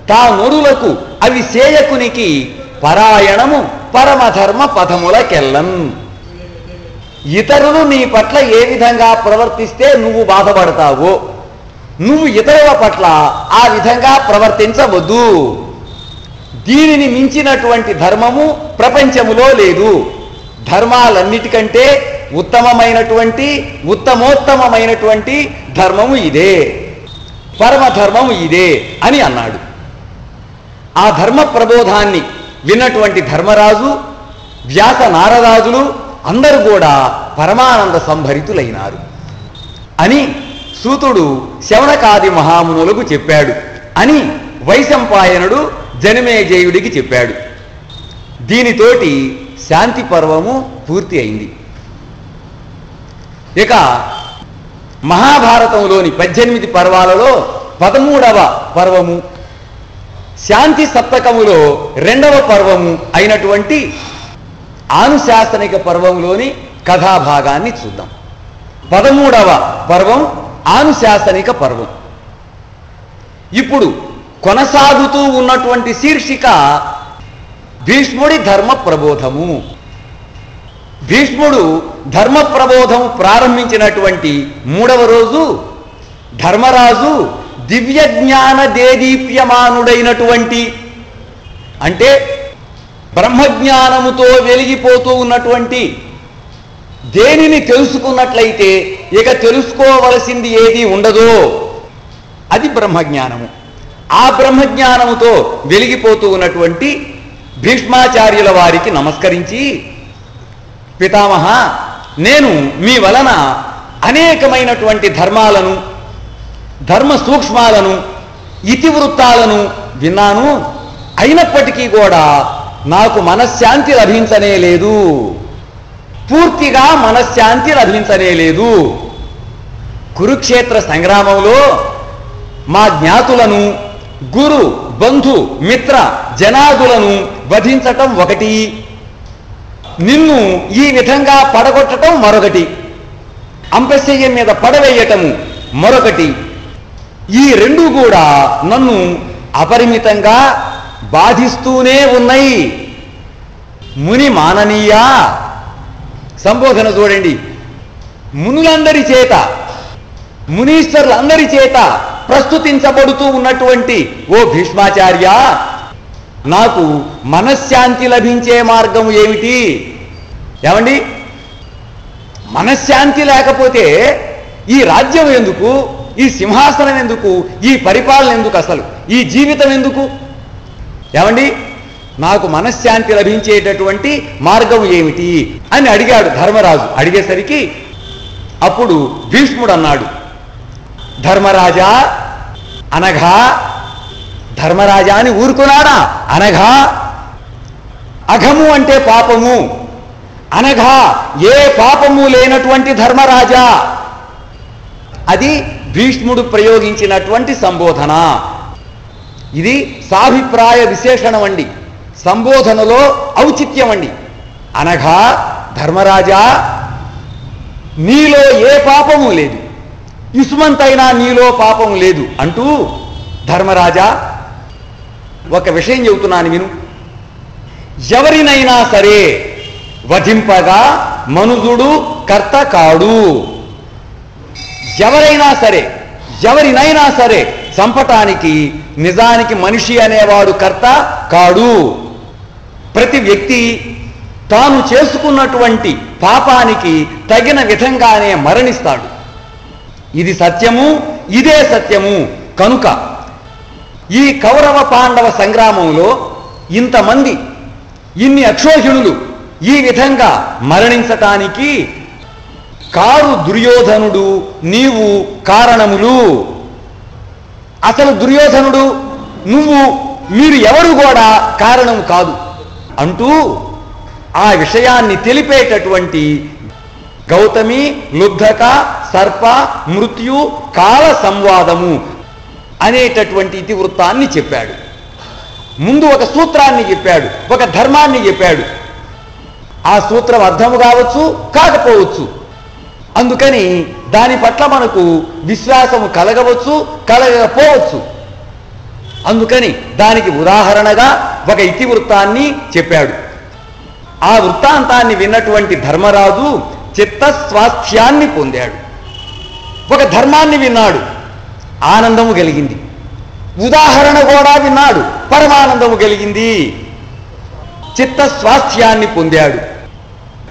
తా నొరులకు అవి సేయకునికి పరాయణము పరమధర్మ పథములకెల్లన్. ఇతరులు నీ పట్ల ఏ విధంగా ప్రవర్తిస్తే నువ్వు బాధపడతావో, నువ్వు ఇతరుల పట్ల ఆ విధంగా ప్రవర్తించవద్దు. దీనిని మించినటువంటి ధర్మము ప్రపంచములో లేదు. ధర్మాలన్నిటికంటే ఉత్తమమైనటువంటి ఉత్తమోత్తమమైనటువంటి ధర్మము ఇదే, పరమధర్మము ఇదే అని అన్నాడు. ఆ ధర్మ ప్రబోధాన్ని విన్నటువంటి ధర్మరాజు, వ్యాస నారదాజులు అందరూ కూడా పరమానంద సంభరితులైనారు అని సూతుడు శవనకాది మహామునులకు చెప్పాడు అని వైశంపాయనుడు జనమేజయుడికి చెప్పాడు. దీనితోటి శాంతి పర్వము పూర్తి అయింది. ఇక మహాభారతంలోని 18 పర్వాలలో 13వ పర్వము, శాంతి సప్తకములో 2వ పర్వము అయినటువంటి ఆనుశాసనిక పర్వంలోని కథాభాగాన్ని చూద్దాం. 13వ పర్వం ఆనుశాసనిక పర్వం. ఇప్పుడు కొనసాగుతూ ఉన్నటువంటి శీర్షిక భీష్ముడి ధర్మ ప్రబోధము. భీష్ముడు ధర్మ ప్రబోధం ప్రారంభించినటువంటి 3వ రోజు ధర్మరాజు దివ్య జ్ఞాన దేదీప్యమానుడైనటువంటి, అంటే బ్రహ్మజ్ఞానముతో వెలిగిపోతూ ఉన్నటువంటి, దేనిని తెలుసుకున్నట్లయితే ఇక తెలుసుకోవలసింది ఏది ఉండదో అది బ్రహ్మజ్ఞానము. ఆ బ్రహ్మజ్ఞానముతో వెలిగిపోతూ ఉన్నటువంటి భీష్మాచార్యుల వారికి నమస్కరించి, పితామహ, నేను మీ వలన అనేకమైనటువంటి ధర్మాలను, ధర్మ సూక్ష్మాలను, ఇతివృత్తాలను విన్నాను. అయినప్పటికీ కూడా నాకు మనశ్శాంతి లభించనే లేదు, పూర్తిగా మనశ్శాంతి లభించనే లేదు. కురుక్షేత్ర సంగ్రామంలో మా జ్ఞాతులను, గురు బంధు మిత్ర జనాదులను వధించటం ఒకటి, నిన్ను ఈ విధంగా పడగొట్టడం మరొకటి, అంపశయ్యం మీద పడవేయటము మరొకటి. ఈ రెండు కూడా నన్ను అపరిమితంగా బాధిస్తూనే ఉన్నాయి. ముని మాననీయ, సంబోధన చూడండి. మునులందరి చేత, మునీశ్వరులందరి చేత ప్రస్తుతించబడుతూ ఉన్నటువంటి ఓ భీష్మాచార్య, నాకు మనశ్శాంతి లభించే మార్గం ఏమిటి? ఏమండి, మనశ్శాంతి లేకపోతే ఈ రాజ్యం ఎందుకు, ఈ సింహాసనం ఎందుకు, ఈ పరిపాలన ఎందుకు, అసలు ఈ జీవితం ఎందుకు? ఏమండి, నాకు మనశ్శాంతి లభించేటటువంటి మార్గం ఏమిటి అని అడిగాడు ధర్మరాజు. అడిగేసరికి అప్పుడు భీష్ముడు అన్నాడు, ధర్మరాజా అనగా, ధర్మరాజా అని ఊరుకున్నాడా? అనగా, అఘము అంటే పాపము, అనగా ఏ పాపము లేనటువంటి ధర్మరాజా. అది భీష్ముడు ప్రయోగించినటువంటి సంబోధన. ఇది సాభిప్రాయ విశేషణం అండి, సంబోధనలో ఔచిత్యం అండి. అనగా ధర్మరాజా, నీలో ఏ పాపము లేదు, ఇసుమంతైనా నీలో పాపము లేదు అంటూ, ధర్మరాజా ఒక విషయం చెబుతున్నాను విను. ఎవరినైనా సరే వధింపగా మనుజుడు కర్త కాడు. ఎవరైనా సరే, ఎవరినైనా సరే చంపటానికి నిజానికి మనిషి అనేవాడు కర్త కాడు. ప్రతి వ్యక్తి తాను చేసుకున్నటువంటి పాపానికి తగిన విధంగానే మరణిస్తాడు. ఇది సత్యము, ఇదే సత్యము. కనుక ఈ కౌరవ పాండవ సంగ్రామంలో ఇంతమంది, ఇన్ని అక్షోహిణులు ఈ విధంగా మరణించటానికి కారు దుర్యోధనుడు, నీవు కారణములు. అసలు దుర్యోధనుడు, నువ్వు, మీరు ఎవరు కూడా కారణం కాదు అంటూ ఆ విషయాన్ని తెలిపేటటువంటి గౌతమి లుబ్ధక సర్ప మృత్యు కాల సంవాదము అనేటటువంటి ఇతివృత్తాన్ని చెప్పాడు. ముందు ఒక సూత్రాన్ని చెప్పాడు, ఒక ధర్మాన్ని చెప్పాడు. ఆ సూత్రం అర్థము కావచ్చు, కాకపోవచ్చు. అందుకని దాని పట్ల మనకు విశ్వాసము కలగవచ్చు, కలగకపోవచ్చు. అందుకని దానికి ఉదాహరణగా ఒక ఇతివృత్తాన్ని చెప్పాడు. ఆ వృత్తాంతాన్ని విన్నటువంటి ధర్మరాజు చిత్తస్వాస్థ్యాన్ని పొందాడు. ఒక ధర్మాన్ని విన్నాడు, ఆనందము కలిగింది. ఉదాహరణ కూడా విన్నాడు. పరమానందము కలిగింది. చిత్త స్వాస్థ్యాన్ని పొందాడు.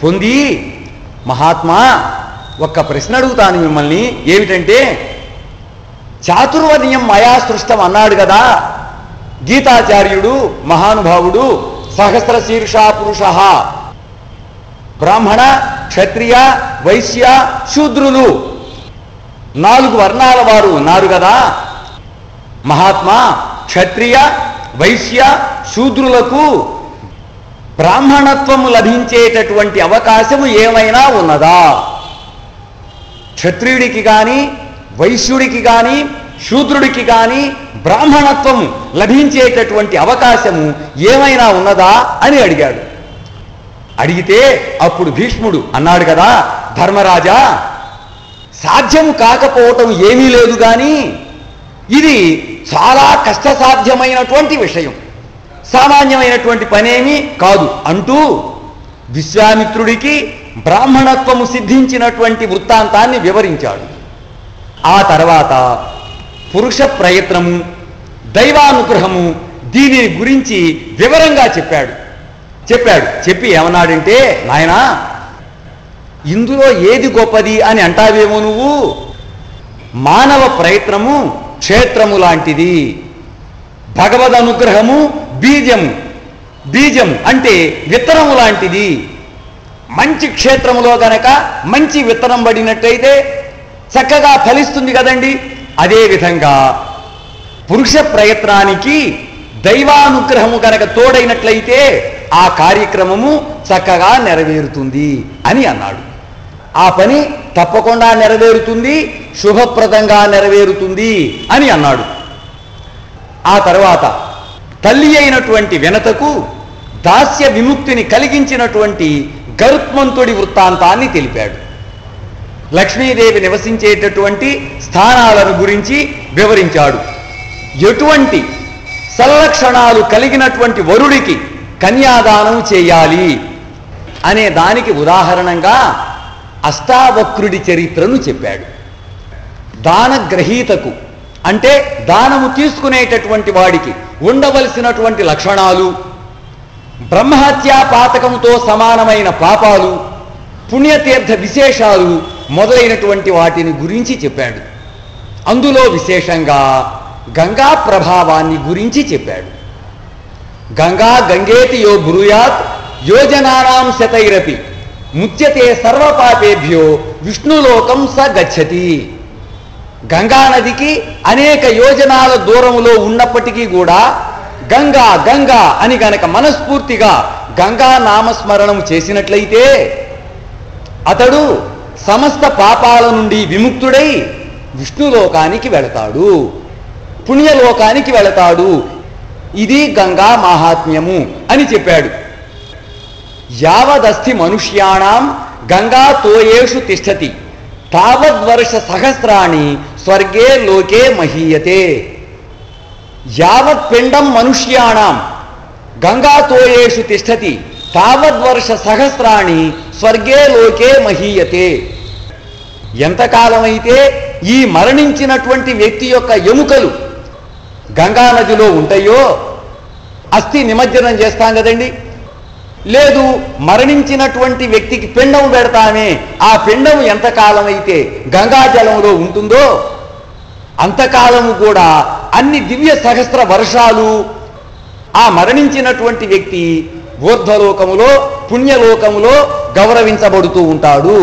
పొంది, మహాత్మా ఒక్క ప్రశ్న అడుగుతాను మిమ్మల్ని. ఏమిటంటే, చాతుర్వర్ణ్యం మయా సృష్టం అన్నాడు కదా గీతాచార్యుడు, మహానుభావుడు. సహస్ర శీర్షా పురుష, బ్రాహ్మణ, క్షత్రియ, వైశ్య, శూద్రులు 4 వర్ణాల వారు ఉన్నారు కదా. మహాత్మా, క్షత్రియ, వైశ్య, శూద్రులకు బ్రాహ్మణత్వము లభించేటటువంటి అవకాశము ఏమైనా ఉన్నదా? క్షత్రియుడికి కానీ, వైశ్యుడికి కానీ, శూద్రుడికి కానీ బ్రాహ్మణత్వము లభించేటటువంటి అవకాశము ఏమైనా ఉన్నదా అని అడిగాడు. అడిగితే అప్పుడు భీష్ముడు అన్నాడు కదా, ధర్మరాజా, సాధ్యము కాకపోవటం ఏమీ లేదు కానీ ఇది చాలా కష్టసాధ్యమైనటువంటి విషయం, సామాన్యమైనటువంటి పనేమీ కాదు అంటూ విశ్వామిత్రుడికి బ్రాహ్మణత్వము సిద్ధించినటువంటి వృత్తాంతాన్ని వివరించాడు. ఆ తర్వాత పురుష ప్రయత్నము, దైవానుగ్రహము, దీనిని గురించి వివరంగా చెప్పాడు. చెప్పి ఏమన్నాడంటే, నాయనా, ఇందులో ఏది గొప్పది అని అంటావేమో నువ్వు. మానవ ప్రయత్నము క్షేత్రము లాంటిది, భగవద్ అనుగ్రహము బీజం అంటే విత్తనము లాంటిది. మంచి క్షేత్రములో గనక మంచి విత్తనం పడినట్టయితే చక్కగా ఫలిస్తుంది కదండి. అదేవిధంగా పురుష ప్రయత్నానికి దైవానుగ్రహము కనుక తోడైనట్లయితే ఆ కార్యక్రమము చక్కగా నెరవేరుతుంది అని అన్నాడు. ఆ పని తప్పకుండా నెరవేరుతుంది, శుభప్రదంగా నెరవేరుతుంది అని అన్నాడు. ఆ తర్వాత తల్లి అయినటువంటి వినతకు దాస్య విముక్తిని కలిగించినటువంటి గరుత్మంతుడి వృత్తాంతాన్ని తెలిపాడు. లక్ష్మీదేవి నివసించేటటువంటి స్థానాలను గురించి వివరించాడు. ఎటువంటి సల్లక్షణాలు కలిగినటువంటి వరుడికి కన్యాదానం చేయాలి అనే దానికి ఉదాహరణంగా అష్టావక్రుడి చరిత్రను చెప్పాడు. దానగ్రహీతకు అంటే దానము తీసుకునేటటువంటి వాడికి ఉండవలసినటువంటి లక్షణాలు, బ్రహ్మహత్యా పాతకంతో సమానమైన పాపాలు, పుణ్యతీర్థ విశేషాలు మొదలైనటువంటి వాటిని గురించి చెప్పాడు. అందులో విశేషంగా గంగా ప్రభావాన్ని గురించి చెప్పాడు. గంగా గంగేతి యో బ్రూయాత్ యోజనానాం శతైరపి ముచ్యతే సర్వపాపేభ్యో విష్ణులోకం స గచ్చతి. గంగా నదికి అనేక యోజనాల దూరంలో ఉన్నప్పటికీ కూడా గంగా గంగా అని గనక మనస్ఫూర్తిగా గంగా నామస్మరణం చేసినట్లయితే అతడు సమస్త పాపాల నుండి విముక్తుడై విష్ణులోకానికి వెళతాడు, పుణ్యలోకానికి వెళతాడు. ఇది గంగా మాహాత్మ్యము అని చెప్పాడు. యావదస్తి మనుష్యాణం గంగా తోయేషు తిష్టతి తావద్వర్ష సహస్రాణి స్వర్గే లోకే మహీయతే. యావత్ పిండం మనుష్యాణం గంగా తోయేషు తిష్టతి తావద్వర్ష సహస్రాణి స్వర్గే లోకే మహీయతే. ఎంతకాలమైతే ఈ మరణించినటువంటి వ్యక్తి యొక్క ఎముకలు గంగా నదిలో ఉంటాయో, అస్థి నిమజ్జనం చేస్తాం కదండి, లేదు మరణించినటువంటి వ్యక్తికి పిండం పెడతామే, ఆ పిండం ఎంతకాలమైతే గంగాజలంలో ఉంటుందో అంతకాలము కూడా అన్ని దివ్య సహస్ర వర్షాలు ఆ మరణించినటువంటి వ్యక్తి ఊర్ధ్వలోకములో పుణ్యలోకములో గౌరవించబడుతూ ఉంటాడు.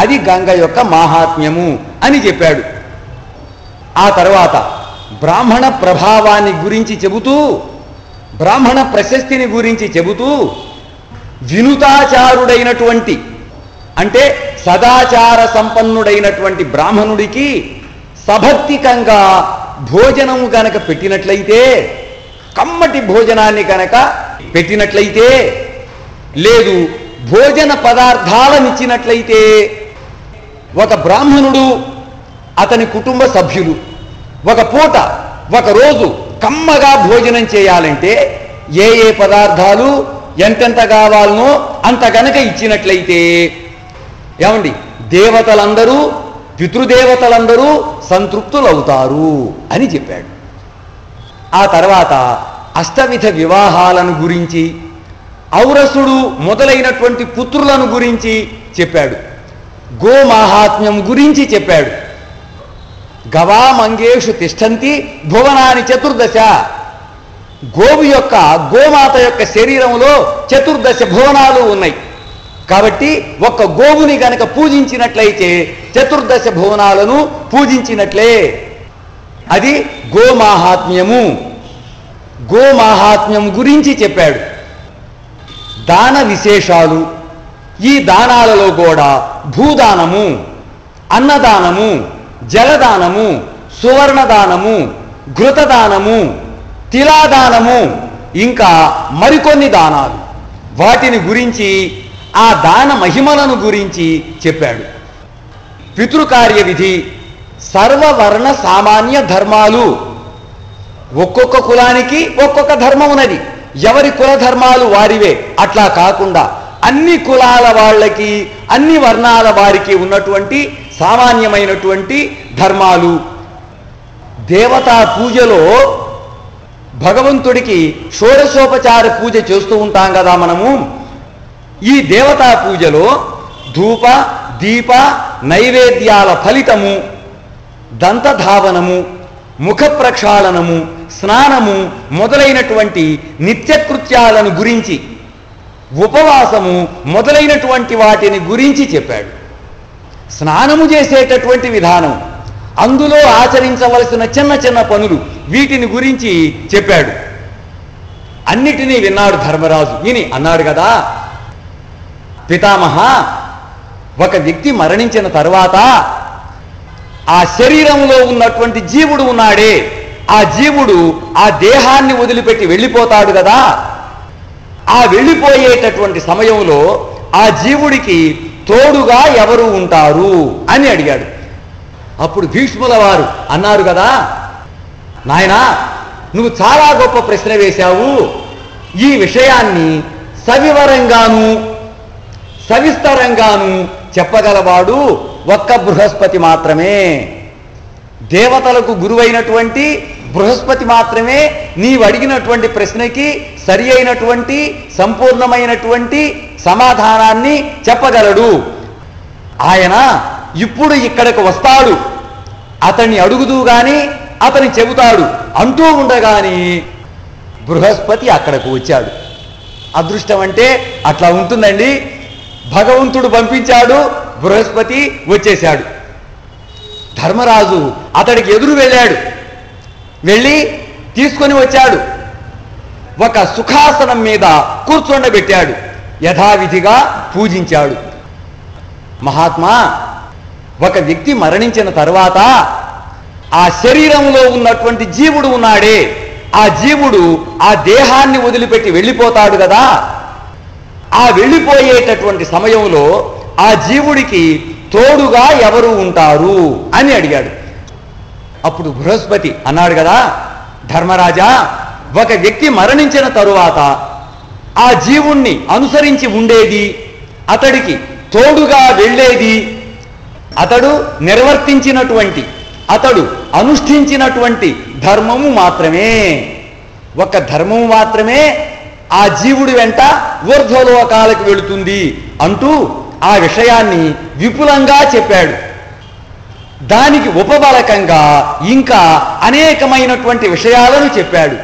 అది గంగ యొక్క మాహాత్మ్యము అని చెప్పాడు. ఆ తర్వాత బ్రాహ్మణ ప్రభావాన్ని గురించి చెబుతూ, బ్రాహ్మణ ప్రశస్తిని గురించి చెబుతూ, వినుతాచారుడైనటువంటి అంటే సదాచార సంపన్నుడైనటువంటి బ్రాహ్మణుడికి సభక్తికంగా భోజనము గనక పెట్టినట్లయితే, కమ్మటి భోజనాన్ని గనక పెట్టినట్లయితే, లేదు భోజన పదార్థాలనిచ్చినట్లయితే, ఒక బ్రాహ్మణుడు అతని కుటుంబ సభ్యులు ఒక పూట ఒక రోజు కమ్మగా భోజనం చేయాలంటే ఏ ఏ పదార్థాలు ఎంతెంత కావాలనో అంత గనక ఇచ్చినట్లయితే ఏమండి దేవతలందరూ పితృదేవతలందరూ సంతృప్తులవుతారు అని చెప్పాడు. ఆ తర్వాత అష్టవిధ వివాహాలను గురించి, ఔరసుడు మొదలైనటువంటి పుత్రులను గురించి చెప్పాడు. గోమాహాత్మ్యం గురించి చెప్పాడు. గవామంగేషు తిష్టంతి భువనాని చతుర్దశ. గోమాత యొక్క శరీరంలో చతుర్దశ భువనాలు ఉన్నాయి. కాబట్టి ఒక్క గోవుని గనక పూజించినట్లయితే చతుర్దశ భువనాలను పూజించినట్లే. అది గోమాహాత్మ్యము. గోమాహాత్మ్యం గురించి చెప్పాడు. దాన విశేషాలు, ఈ దానాలలో కూడా భూదానము, అన్నదానము, జలదానము, సువర్ణదానము, ఘృతదానము, తిలాదానము, ఇంకా మరికొన్ని దానాలు, వాటిని గురించి, ఆ దాన మహిమలను గురించి చెప్పాడు. పితృకార్య విధి, సర్వవర్ణ సామాన్య ధర్మాలు. ఒక్కొక్క కులానికి ఒక్కొక్క ధర్మం ఉన్నది. ఎవరి కుల ధర్మాలు వారివే. అట్లా కాకుండా అన్ని కులాల వాళ్ళకి, అన్ని వర్ణాల వారికి ఉన్నటువంటి సామాన్యమైనటువంటి ధర్మాలు. దేవతా పూజలో భగవంతుడికి షోడశోపచార పూజ చేస్తూ ఉంటాం కదా మనము. ఈ దేవతా పూజలో ధూప దీప నైవేద్యాల ఫలితము, దంతధావనము, ముఖ ప్రక్షాళనము, స్నానము మొదలైనటువంటి నిత్యకృత్యాలను గురించి, ఉపవాసము మొదలైనటువంటి వాటిని గురించి చెప్పాడు. స్నానము చేసేటటువంటి విధానం, అందులో ఆచరించవలసిన చిన్న చిన్న పనులు, వీటిని గురించి చెప్పాడు. అన్నిటినీ విన్నాడు ధర్మరాజు. విని అన్నాడు కదా, పితామహ, ఒక వ్యక్తి మరణించిన తర్వాత ఆ శరీరంలో ఉన్నటువంటి జీవుడు ఉన్నాడే, ఆ జీవుడు ఆ దేహాన్ని వదిలిపెట్టి వెళ్ళిపోతాడు కదా. ఆ వెళ్ళిపోయేటటువంటి సమయంలో ఆ జీవుడికి తోడుగా ఎవరు ఉంటారు అని అడిగాడు. అప్పుడు భీష్ముల వారు అన్నారు కదా, నాయనా, నువ్వు చాలా గొప్ప ప్రశ్న వేశావు. ఈ విషయాన్ని సవివరంగాను సవిస్తరంగాను చెప్పగలవాడు ఒక్క బృహస్పతి మాత్రమే. దేవతలకు గురువైనటువంటి బృహస్పతి మాత్రమే నీవు అడిగినటువంటి ప్రశ్నకి సరి అయినటువంటి సంపూర్ణమైనటువంటి సమాధానాన్ని చెప్పగలడు. ఆయన ఇప్పుడు ఇక్కడికి వస్తాడు, అతన్ని అడుగుదూ గాని అతని చెబుతాడు అంటూ ఉండగాని బృహస్పతి అక్కడకు వచ్చాడు. అదృష్టం అంటే అట్లా ఉంటుందండి. భగవంతుడు పంపించాడు, బృహస్పతి వచ్చేశాడు. ధర్మరాజు అతడికి ఎదురు వెళ్ళాడు. వెళ్ళి తీసుకొని వచ్చాడు. ఒక సుఖాసనం మీద కూర్చోండబెట్టాడు. యథావిధిగా పూజించాడు. మహాత్మా, ఒక వ్యక్తి మరణించిన తర్వాత ఆ శరీరంలో ఉన్నటువంటి జీవుడు ఉన్నాడే, ఆ జీవుడు ఆ దేహాన్ని వదిలిపెట్టి వెళ్ళిపోతాడు కదా. ఆ వెళ్ళిపోయేటటువంటి సమయంలో ఆ జీవుడికి తోడుగా ఎవరు ఉంటారు అని అడిగాడు. అప్పుడు బృహస్పతి అన్నాడు కదా, ధర్మరాజా, ఒక వ్యక్తి మరణించిన తరువాత ఆ జీవుణ్ణి అనుసరించి ఉండేది, అతడికి తోడుగా వెళ్ళేది, అతడు నిర్వర్తించినటువంటి, అతడు అనుష్ఠించినటువంటి ధర్మము మాత్రమే. ఒక ధర్మము మాత్రమే ఆ జీవుడి వెంట ఊర్ధ్వలోకాలకు వెళుతుంది అంటూ ఆ విషయాన్ని విపులంగా చెప్పాడు. దానికి ఉపబలకంగా ఇంకా అనేకమైనటువంటి విషయాలను చెప్పాడు.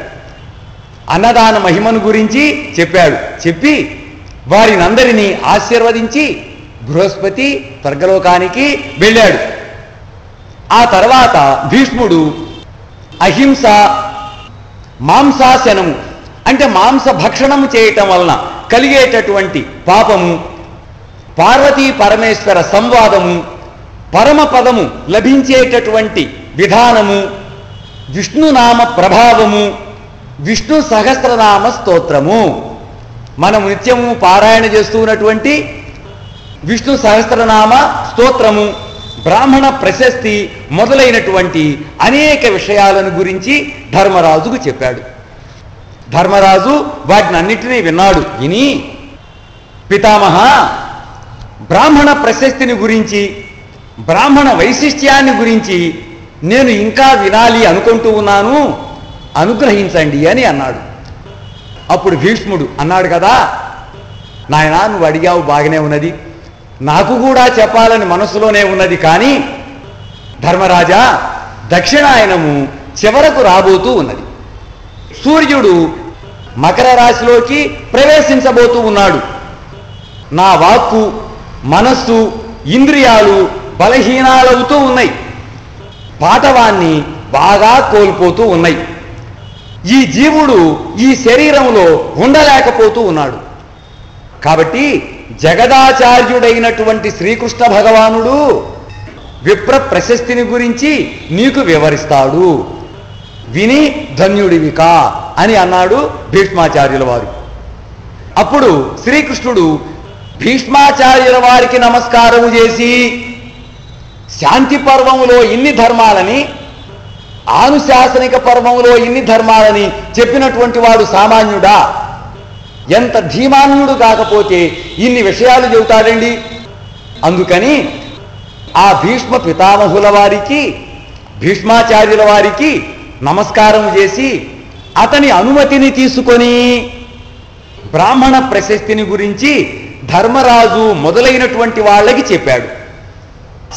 అన్నదాన మహిమను గురించి చెప్పాడు. చెప్పి వారినందరినీ ఆశీర్వదించి బృహస్పతి స్వర్గలోకానికి వెళ్ళాడు. ఆ తర్వాత భీష్ముడు అహింస, మాంసాశనము అంటే మాంస భక్షణము చేయటం వలన కలిగేటటువంటి పాపము, పార్వతీ పరమేశ్వర సంవాదము, పరమపదము లభించేటటువంటి విధానము, విష్ణునామ ప్రభావము, విష్ణు సహస్రనామ స్తోత్రము, మనం నిత్యము పారాయణ చేస్తున్నటువంటి విష్ణు సహస్రనామ స్తోత్రము, బ్రాహ్మణ ప్రశస్తి మొదలైనటువంటి అనేక విషయాలను గురించి ధర్మరాజుకు చెప్పాడు. ధర్మరాజు వాటిని అన్నిటినీ విన్నాడు. విని, పితామహ, బ్రాహ్మణ ప్రశస్తిని గురించి, బ్రాహ్మణ వైశిష్ట్యాన్ని గురించి నేను ఇంకా వినాలి అనుకుంటూ ఉన్నాను. అనుగ్రహించండి అని అన్నాడు. అప్పుడు భీష్ముడు అన్నాడు కదా, నాయనా నువ్వు అడిగావు బాగానే ఉన్నది, నాకు కూడా చెప్పాలని మనసులోనే ఉన్నది, కానీ ధర్మరాజా దక్షిణాయనము చివరకు రాబోతూ ఉన్నది. సూర్యుడు మకర రాశిలోకి ప్రవేశించబోతూ ఉన్నాడు. నా వాక్కు, మనస్సు, ఇంద్రియాలు బలహీనాలవుతూ ఉన్నాయి, పాటవాన్ని బాగా కోల్పోతూ ఉన్నాయి. ఈ జీవుడు ఈ శరీరంలో ఉండలేకపోతూ ఉన్నాడు. కాబట్టి జగదాచార్యుడైనటువంటి శ్రీకృష్ణ భగవానుడు విప్ర ప్రశస్తిని గురించి నీకు వివరిస్తాడు, విని ధన్యుడివికా అని అన్నాడు భీష్మాచార్యుల వారు. అప్పుడు శ్రీకృష్ణుడు భీష్మాచార్యుల వారికి నమస్కారము చేసి, శాంతి పర్వములో ఇన్ని ధర్మాలని, ఆనుశాసనిక పర్వములో ఇన్ని ధర్మాలని చెప్పినటువంటి వాడు సామాన్యుడా? ఎంత ధీమాన్యుడు కాకపోతే ఇన్ని విషయాలు చెబుతాడండి. అందుకని ఆ భీష్మ పితామహుల వారికి, భీష్మాచార్యుల వారికి నమస్కారం చేసి అతని అనుమతిని తీసుకొని బ్రాహ్మణ ప్రశస్తిని గురించి ధర్మరాజు మొదలైనటువంటి వాళ్ళకి చెప్పాడు.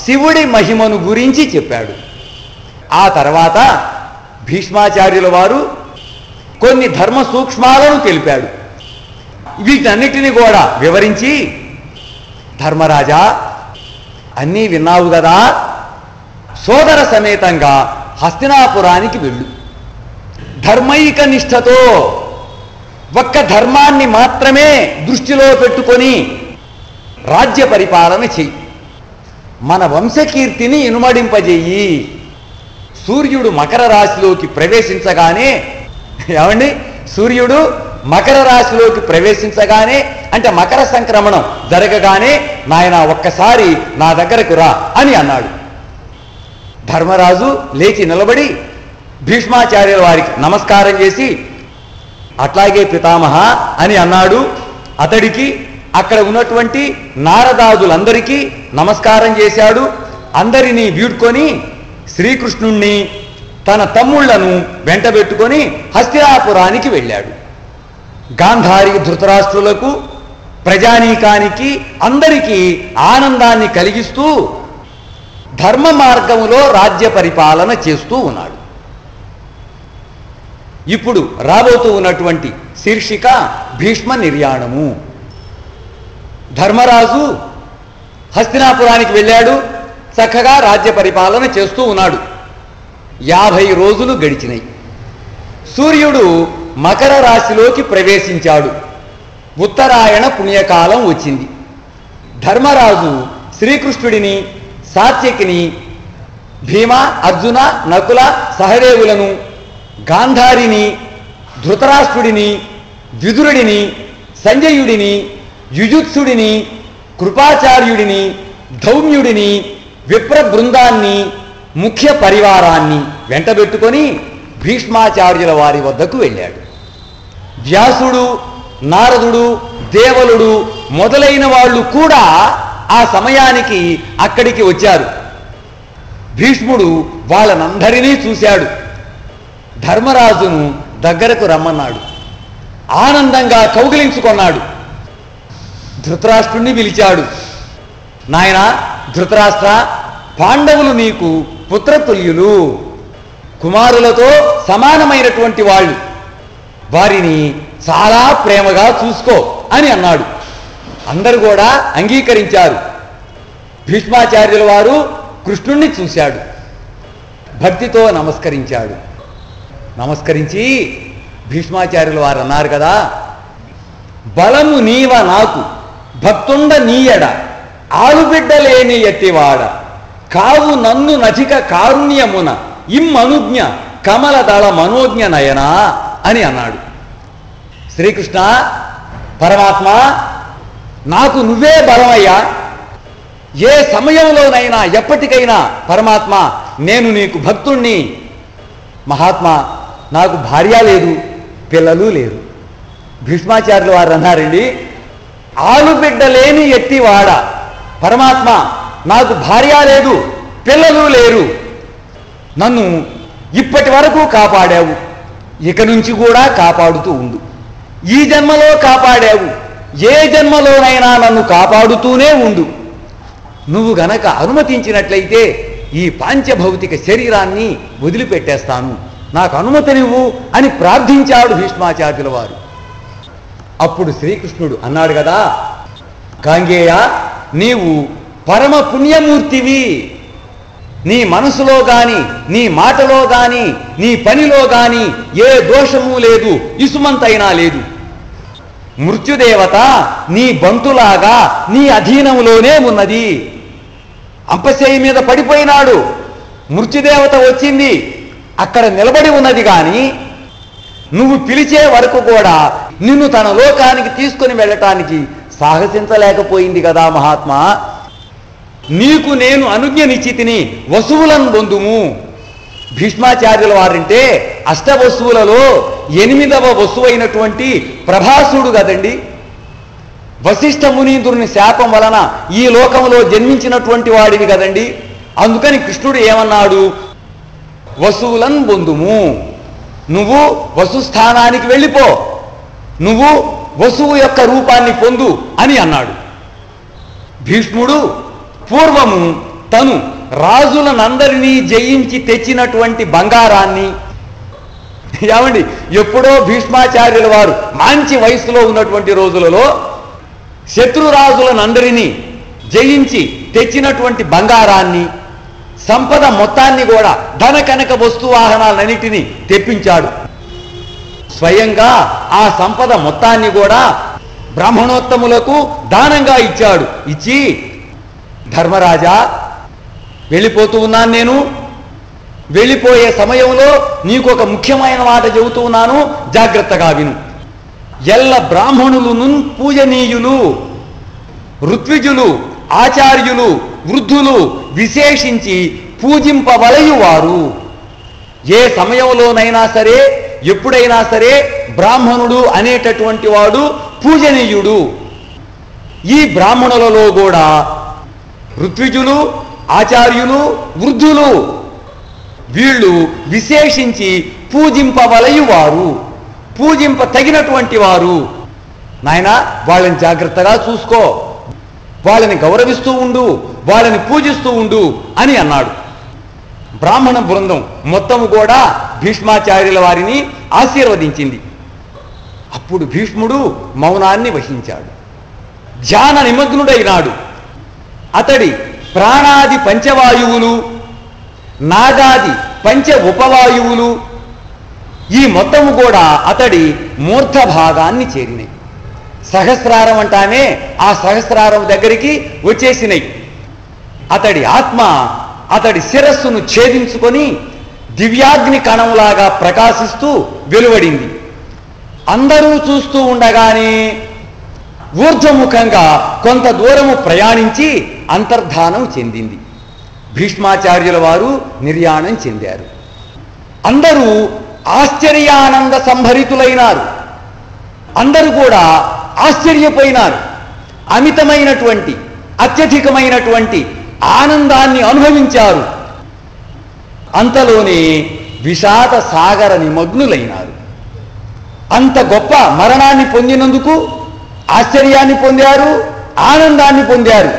శివుడి మహిమను గురించి చెప్పాడు. ఆ తర్వాత భీష్మాచార్యుల వారు కొన్ని ధర్మ సూక్ష్మాలను తెలిపాడు. వీటన్నిటిని కూడా వివరించి, ధర్మరాజా అన్నీ విన్నావు కదా, సోదర సమేతంగా హస్తినాపురానికి వెళ్ళు, ధర్మైక నిష్ఠతో ఒక్క ధర్మాన్ని మాత్రమే దృష్టిలో పెట్టుకొని రాజ్య పరిపాలన చెయ్యి, మన వంశకీర్తిని ఇనుమడింపజేయి. సూర్యుడు మకర రాశిలోకి ప్రవేశించగానే, ఏమండి, సూర్యుడు మకర రాశిలోకి ప్రవేశించగానే అంటే మకర సంక్రమణం జరగగానే, నాయన ఒక్కసారి నా దగ్గరకు రా అని అన్నాడు. ధర్మరాజు లేచి నిలబడి భీష్మాచార్యుల వారికి నమస్కారం చేసి, అట్లాగే పితామహ అని అన్నాడు. అతడికి అక్కడ ఉన్నటువంటి నారదాదులందరికీ నమస్కారం చేశాడు. అందరినీ వీడ్కొని శ్రీకృష్ణుణ్ణి తన తమ్ముళ్లను వెంటబెట్టుకొని హస్తినాపురానికి వెళ్ళాడు. గాంధారి ధృతరాష్ట్రులకు, ప్రజానీకానికి అందరికీ ఆనందాన్ని కలిగిస్తూ ధర్మ మార్గములో రాజ్య పరిపాలన చేస్తూ ఉన్నాడు. ఇప్పుడు రాబోతూ ఉన్నటువంటి శీర్షిక భీష్మ నిర్యాణము. ధర్మరాజు హస్తినాపురానికి వెళ్ళాడు, చక్కగా రాజ్య పరిపాలన చేస్తూ ఉన్నాడు. 50 రోజులు గడిచినాయి. సూర్యుడు మకర రాశిలోకి ప్రవేశించాడు. ఉత్తరాయణ పుణ్యకాలం వచ్చింది. ధర్మరాజు శ్రీకృష్ణుడిని, సాత్యకిని, భీమ, అర్జున, నకుల, సహదేవులను, గాంధారిని, ధృతరాష్ట్రుడిని, విదురుడిని, సంజయుడిని, యుయుత్సుడిని, కృపాచార్యుడిని, ధౌమ్యుడిని, విప్ర బృందాన్ని, ముఖ్య పరివారాన్ని వెంటబెట్టుకొని భీష్మాచార్యుల వారి వద్దకు వెళ్ళాడు. వ్యాసుడు, నారదుడు, దేవలుడు మొదలైన వాళ్ళు కూడా ఆ సమయానికి అక్కడికి వచ్చారు. భీష్ముడు వాళ్ళనందరినీ చూశాడు. ధర్మరాజును దగ్గరకు రమ్మన్నాడు. ఆనందంగా కౌగిలించుకొన్నాడు. ధృతరాష్ట్రుణ్ణి పిలిచాడు. నాయనా ధృతరాష్ట్ర, పాండవులు నీకు పుత్రతుల్యులు, కుమారులతో సమానమైనటువంటి వాళ్ళు, వారిని చాలా ప్రేమగా చూసుకో అని అన్నాడు. అందరూ కూడా అంగీకరించారు. భీష్మాచార్యుల వారు కృష్ణుణ్ణి చూశాడు. భక్తితో నమస్కరించాడు. నమస్కరించి భీష్మాచార్యుల వారు అన్నారు కదా, బలము నీవ నాకు భక్తుండ నీయడ, ఆలుబిడ్డలేని ఎత్తివాడ, కావు నన్ను నచిక కారుణ్యమున ఇమ్మనుజ్ఞ కమల దళ మనోజ్ఞ నయనా అని అన్నాడు. శ్రీకృష్ణ పరమాత్మ, నాకు నువ్వే బలమయ్యా. ఏ సమయంలోనైనా ఎప్పటికైనా పరమాత్మ నేను నీకు భక్తుణ్ణి. మహాత్మా, నాకు భార్య లేదు, పిల్లలు లేరు. భీష్మాచార్యుల వారు అన్నారండి, ఆలుబిడ్డ లేని ఎత్తివాడ, పరమాత్మ నాకు భార్య లేదు, పిల్లలు లేరు, నన్ను ఇప్పటి వరకు కాపాడావు, ఇక నుంచి కూడా కాపాడుతూ ఉండు. ఈ జన్మలో కాపాడావు, ఏ జన్మలోనైనా నన్ను కాపాడుతూనే ఉండు. నువ్వు గనక అనుమతించినట్లయితే ఈ పాంచభౌతిక శరీరాన్ని వదిలిపెట్టేస్తాను, నాకు అనుమతినివ్వు అని ప్రార్థించాడు భీష్మాచార్యుల వారు. అప్పుడు శ్రీకృష్ణుడు అన్నాడు కదా, గాంగేయ నీవు పరమ పుణ్యమూర్తివి, నీ మనసులో గాని నీ మాటలో గాని నీ పనిలో గాని ఏ దోషము లేదు, ఇసుమంతైనా లేదు. మృత్యుదేవత నీ బంటులాగా నీ అధీనములోనే ఉన్నది. అంపశయ్య మీద పడిపోయినాడు, మృత్యుదేవత వచ్చింది, అక్కడ నిలబడి ఉన్నది. కానీ నువ్వు పిలిచే వరకు కూడా నిన్ను తన లోకానికి తీసుకుని వెళ్ళటానికి సాహసించలేకపోయింది కదా మహాత్మా. నీకు నేను అనుజ్ఞనిచ్చి తిని వసువులను పొందుము. భీష్మాచార్యుల వారంటే అష్టవసువులలో 8వ వసువు అయినటువంటి ప్రభాసుడు కదండి. వశిష్ఠ మునీంద్రుని శాపం వలన ఈ లోకంలో జన్మించినటువంటి వాడివి కదండి. అందుకని కృష్ణుడు ఏమన్నాడు, వసువులను పొందుము, నువ్వు వసుస్థానానికి వెళ్ళిపో, నువ్వు వసువు యొక్క రూపాన్ని పొందు అని అన్నాడు. భీష్ముడు పూర్వము తను రాజులనందరినీ జయించి తెచ్చినటువంటి బంగారాన్ని, ఏమండి ఎప్పుడో భీష్మాచార్యుల వారు మంచి వయసులో ఉన్నటువంటి రోజులలో శత్రురాజులనందరినీ జయించి తెచ్చినటువంటి బంగారాన్ని, సంపద మొత్తాన్ని కూడా ధన కనక వస్తువాహనాలన్నిటినీ తెప్పించాడు. స్వయంగా ఆ సంపద మొత్తాన్ని కూడా బ్రాహ్మణోత్తములకు దానంగా ఇచ్చాడు. ఇచ్చి, ధర్మరాజా వెళ్ళిపోతూ ఉన్నాను, నేను వెళ్ళిపోయే సమయంలో నీకు ఒక ముఖ్యమైన మాట చెబుతూ ఉన్నాను, జాగ్రత్తగా విను. ఎల్ల బ్రాహ్మణులను పూజనీయులు, ఋత్విజులు, ఆచార్యులు, వృద్ధులు విశేషించి పూజింపవలయువారు. ఏ సమయంలోనైనా సరే, ఎప్పుడైనా సరే బ్రాహ్మణుడు అనేటటువంటి వాడు పూజనీయుడు. ఈ బ్రాహ్మణులలో కూడా ఋత్విజులు, ఆచార్యులు, వృద్ధులు వీళ్ళు విశేషించి పూజింపవలయువారు, పూజింప తగినటువంటి వారు. నాయన వాళ్ళని జాగ్రత్తగా చూసుకో, వాళ్ళని గౌరవిస్తూ ఉండు, వాళ్ళని పూజిస్తూ ఉండు అని అన్నాడు. బ్రాహ్మణ బృందం మొత్తము కూడా భీష్మాచార్యుల వారిని ఆశీర్వదించింది. అప్పుడు భీష్ముడు మౌనాన్ని వహించాడు, ధ్యాన నిమగ్నుడైనాడు. అతడి ప్రాణాది పంచవాయువులు, నాగాది పంచ ఉపవాయువులు ఈ మొత్తము కూడా అతడి మూర్ధ భాగాన్ని చేరినాయి. సహస్రారం అంటానే ఆ సహస్రారం దగ్గరికి వచ్చేసినాయి. అతడి ఆత్మ అతడి శిరస్సును ఛేదించుకొని దివ్యాగ్ని కణంలాగా ప్రకాశిస్తూ వెలువడింది. అందరూ చూస్తూ ఉండగానే ఊర్ధ్వముఖంగా కొంత దూరము ప్రయాణించి అంతర్ధానం చెందింది. భీష్మాచార్యుల వారు నిర్యాణం చెందారు. అందరూ ఆశ్చర్యానంద సంభరితులైనారు. అందరూ కూడా ఆశ్చర్యపోయినారు. అమితమైనటువంటి అత్యధికమైనటువంటి ఆనందాన్ని అనుభవించారు. అంతలోనే విషాద సాగర నిమగ్నులైనారు. అంత గొప్ప మరణాన్ని పొందినందుకు ఆశ్చర్యాన్ని పొందారు, ఆనందాన్ని పొందారు.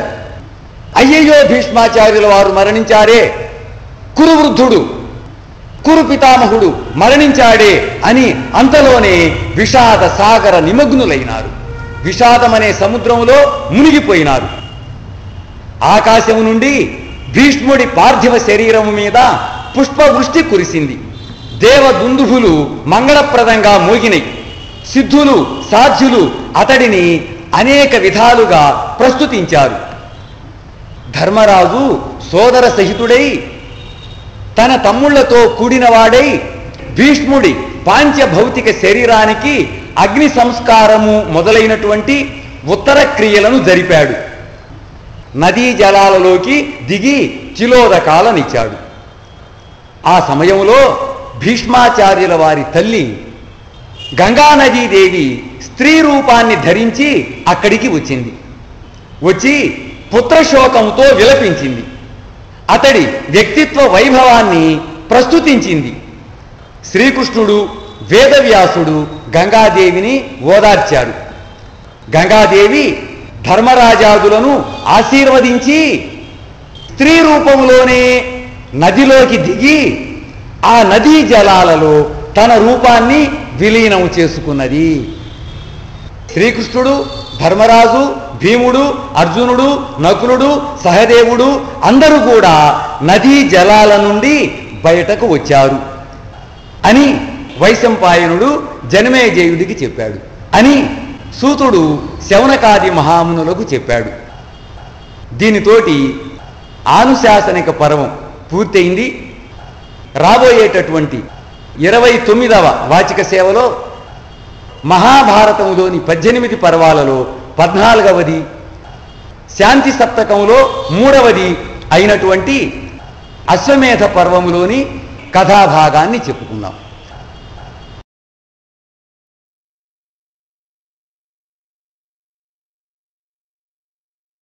అయ్యయ్యో భీష్మాచార్యుల వారు మరణించారే, కురువృద్ధుడు, కురు పితామహుడు మరణించాడే అని అంతలోనే విషాద సాగర నిమగ్నులైనారు. విషాదమనే సముద్రంలో మునిగిపోయినారు. ఆకాశము నుండి భీష్ముడి పార్థివ శరీరము మీద పుష్పవృష్టి కురిసింది. దేవదుందుభులు మంగళప్రదంగా మోగినై. సిద్ధులు, సాధ్యులు అతడిని అనేక విధాలుగా ప్రస్తుతించారు. ధర్మరాజు సోదర సహితుడై తన తమ్ముళ్లతో కూడినవాడై భీష్ముడి పాంచభౌతిక శరీరానికి అగ్ని సంస్కారము మొదలైనటువంటి ఉత్తర క్రియలను జరిపాడు. నదీ జలాలలోకి దిగి చిలోదకాలనిచ్చాడు. ఆ సమయంలో భీష్మాచార్యుల వారి తల్లి గంగానదీదేవి స్త్రీ రూపాన్ని ధరించి అక్కడికి వచ్చింది. వచ్చి పుత్రశోకంతో విలపించింది. అతడి వ్యక్తిత్వ వైభవాన్ని ప్రస్తుతించింది. శ్రీకృష్ణుడు వేదవ్యాసుడు గంగాదేవిని ఓదార్చాడు. గంగాదేవి ధర్మరాజాదులను ఆశీర్వదించి స్త్రీ రూపంలోనే నదిలోకి దిగి ఆ నదీ జలాలలో తన రూపాన్ని విలీనం చేసుకున్నది. శ్రీకృష్ణుడు, ధర్మరాజు, భీముడు, అర్జునుడు, నకులుడు, సహదేవుడు అందరూ కూడా నదీ జలాల నుండి బయటకు వచ్చారు అని వైశంపాయనుడు జనమేజయుడికి చెప్పాడు అని సూతుడు శౌనకాది మహామునులకు చెప్పాడు. దీనితోటి ఆనుశాసనిక పర్వం పూర్తయింది. రాబోయేటటువంటి 29వ వాచిక సేవలో మహాభారతంలోని 18 పర్వాలలో 14వది, శాంతి సప్తకంలో 3వది అయినటువంటి అశ్వమేధ పర్వములోని కథాభాగాన్ని చెప్పుకుందాం.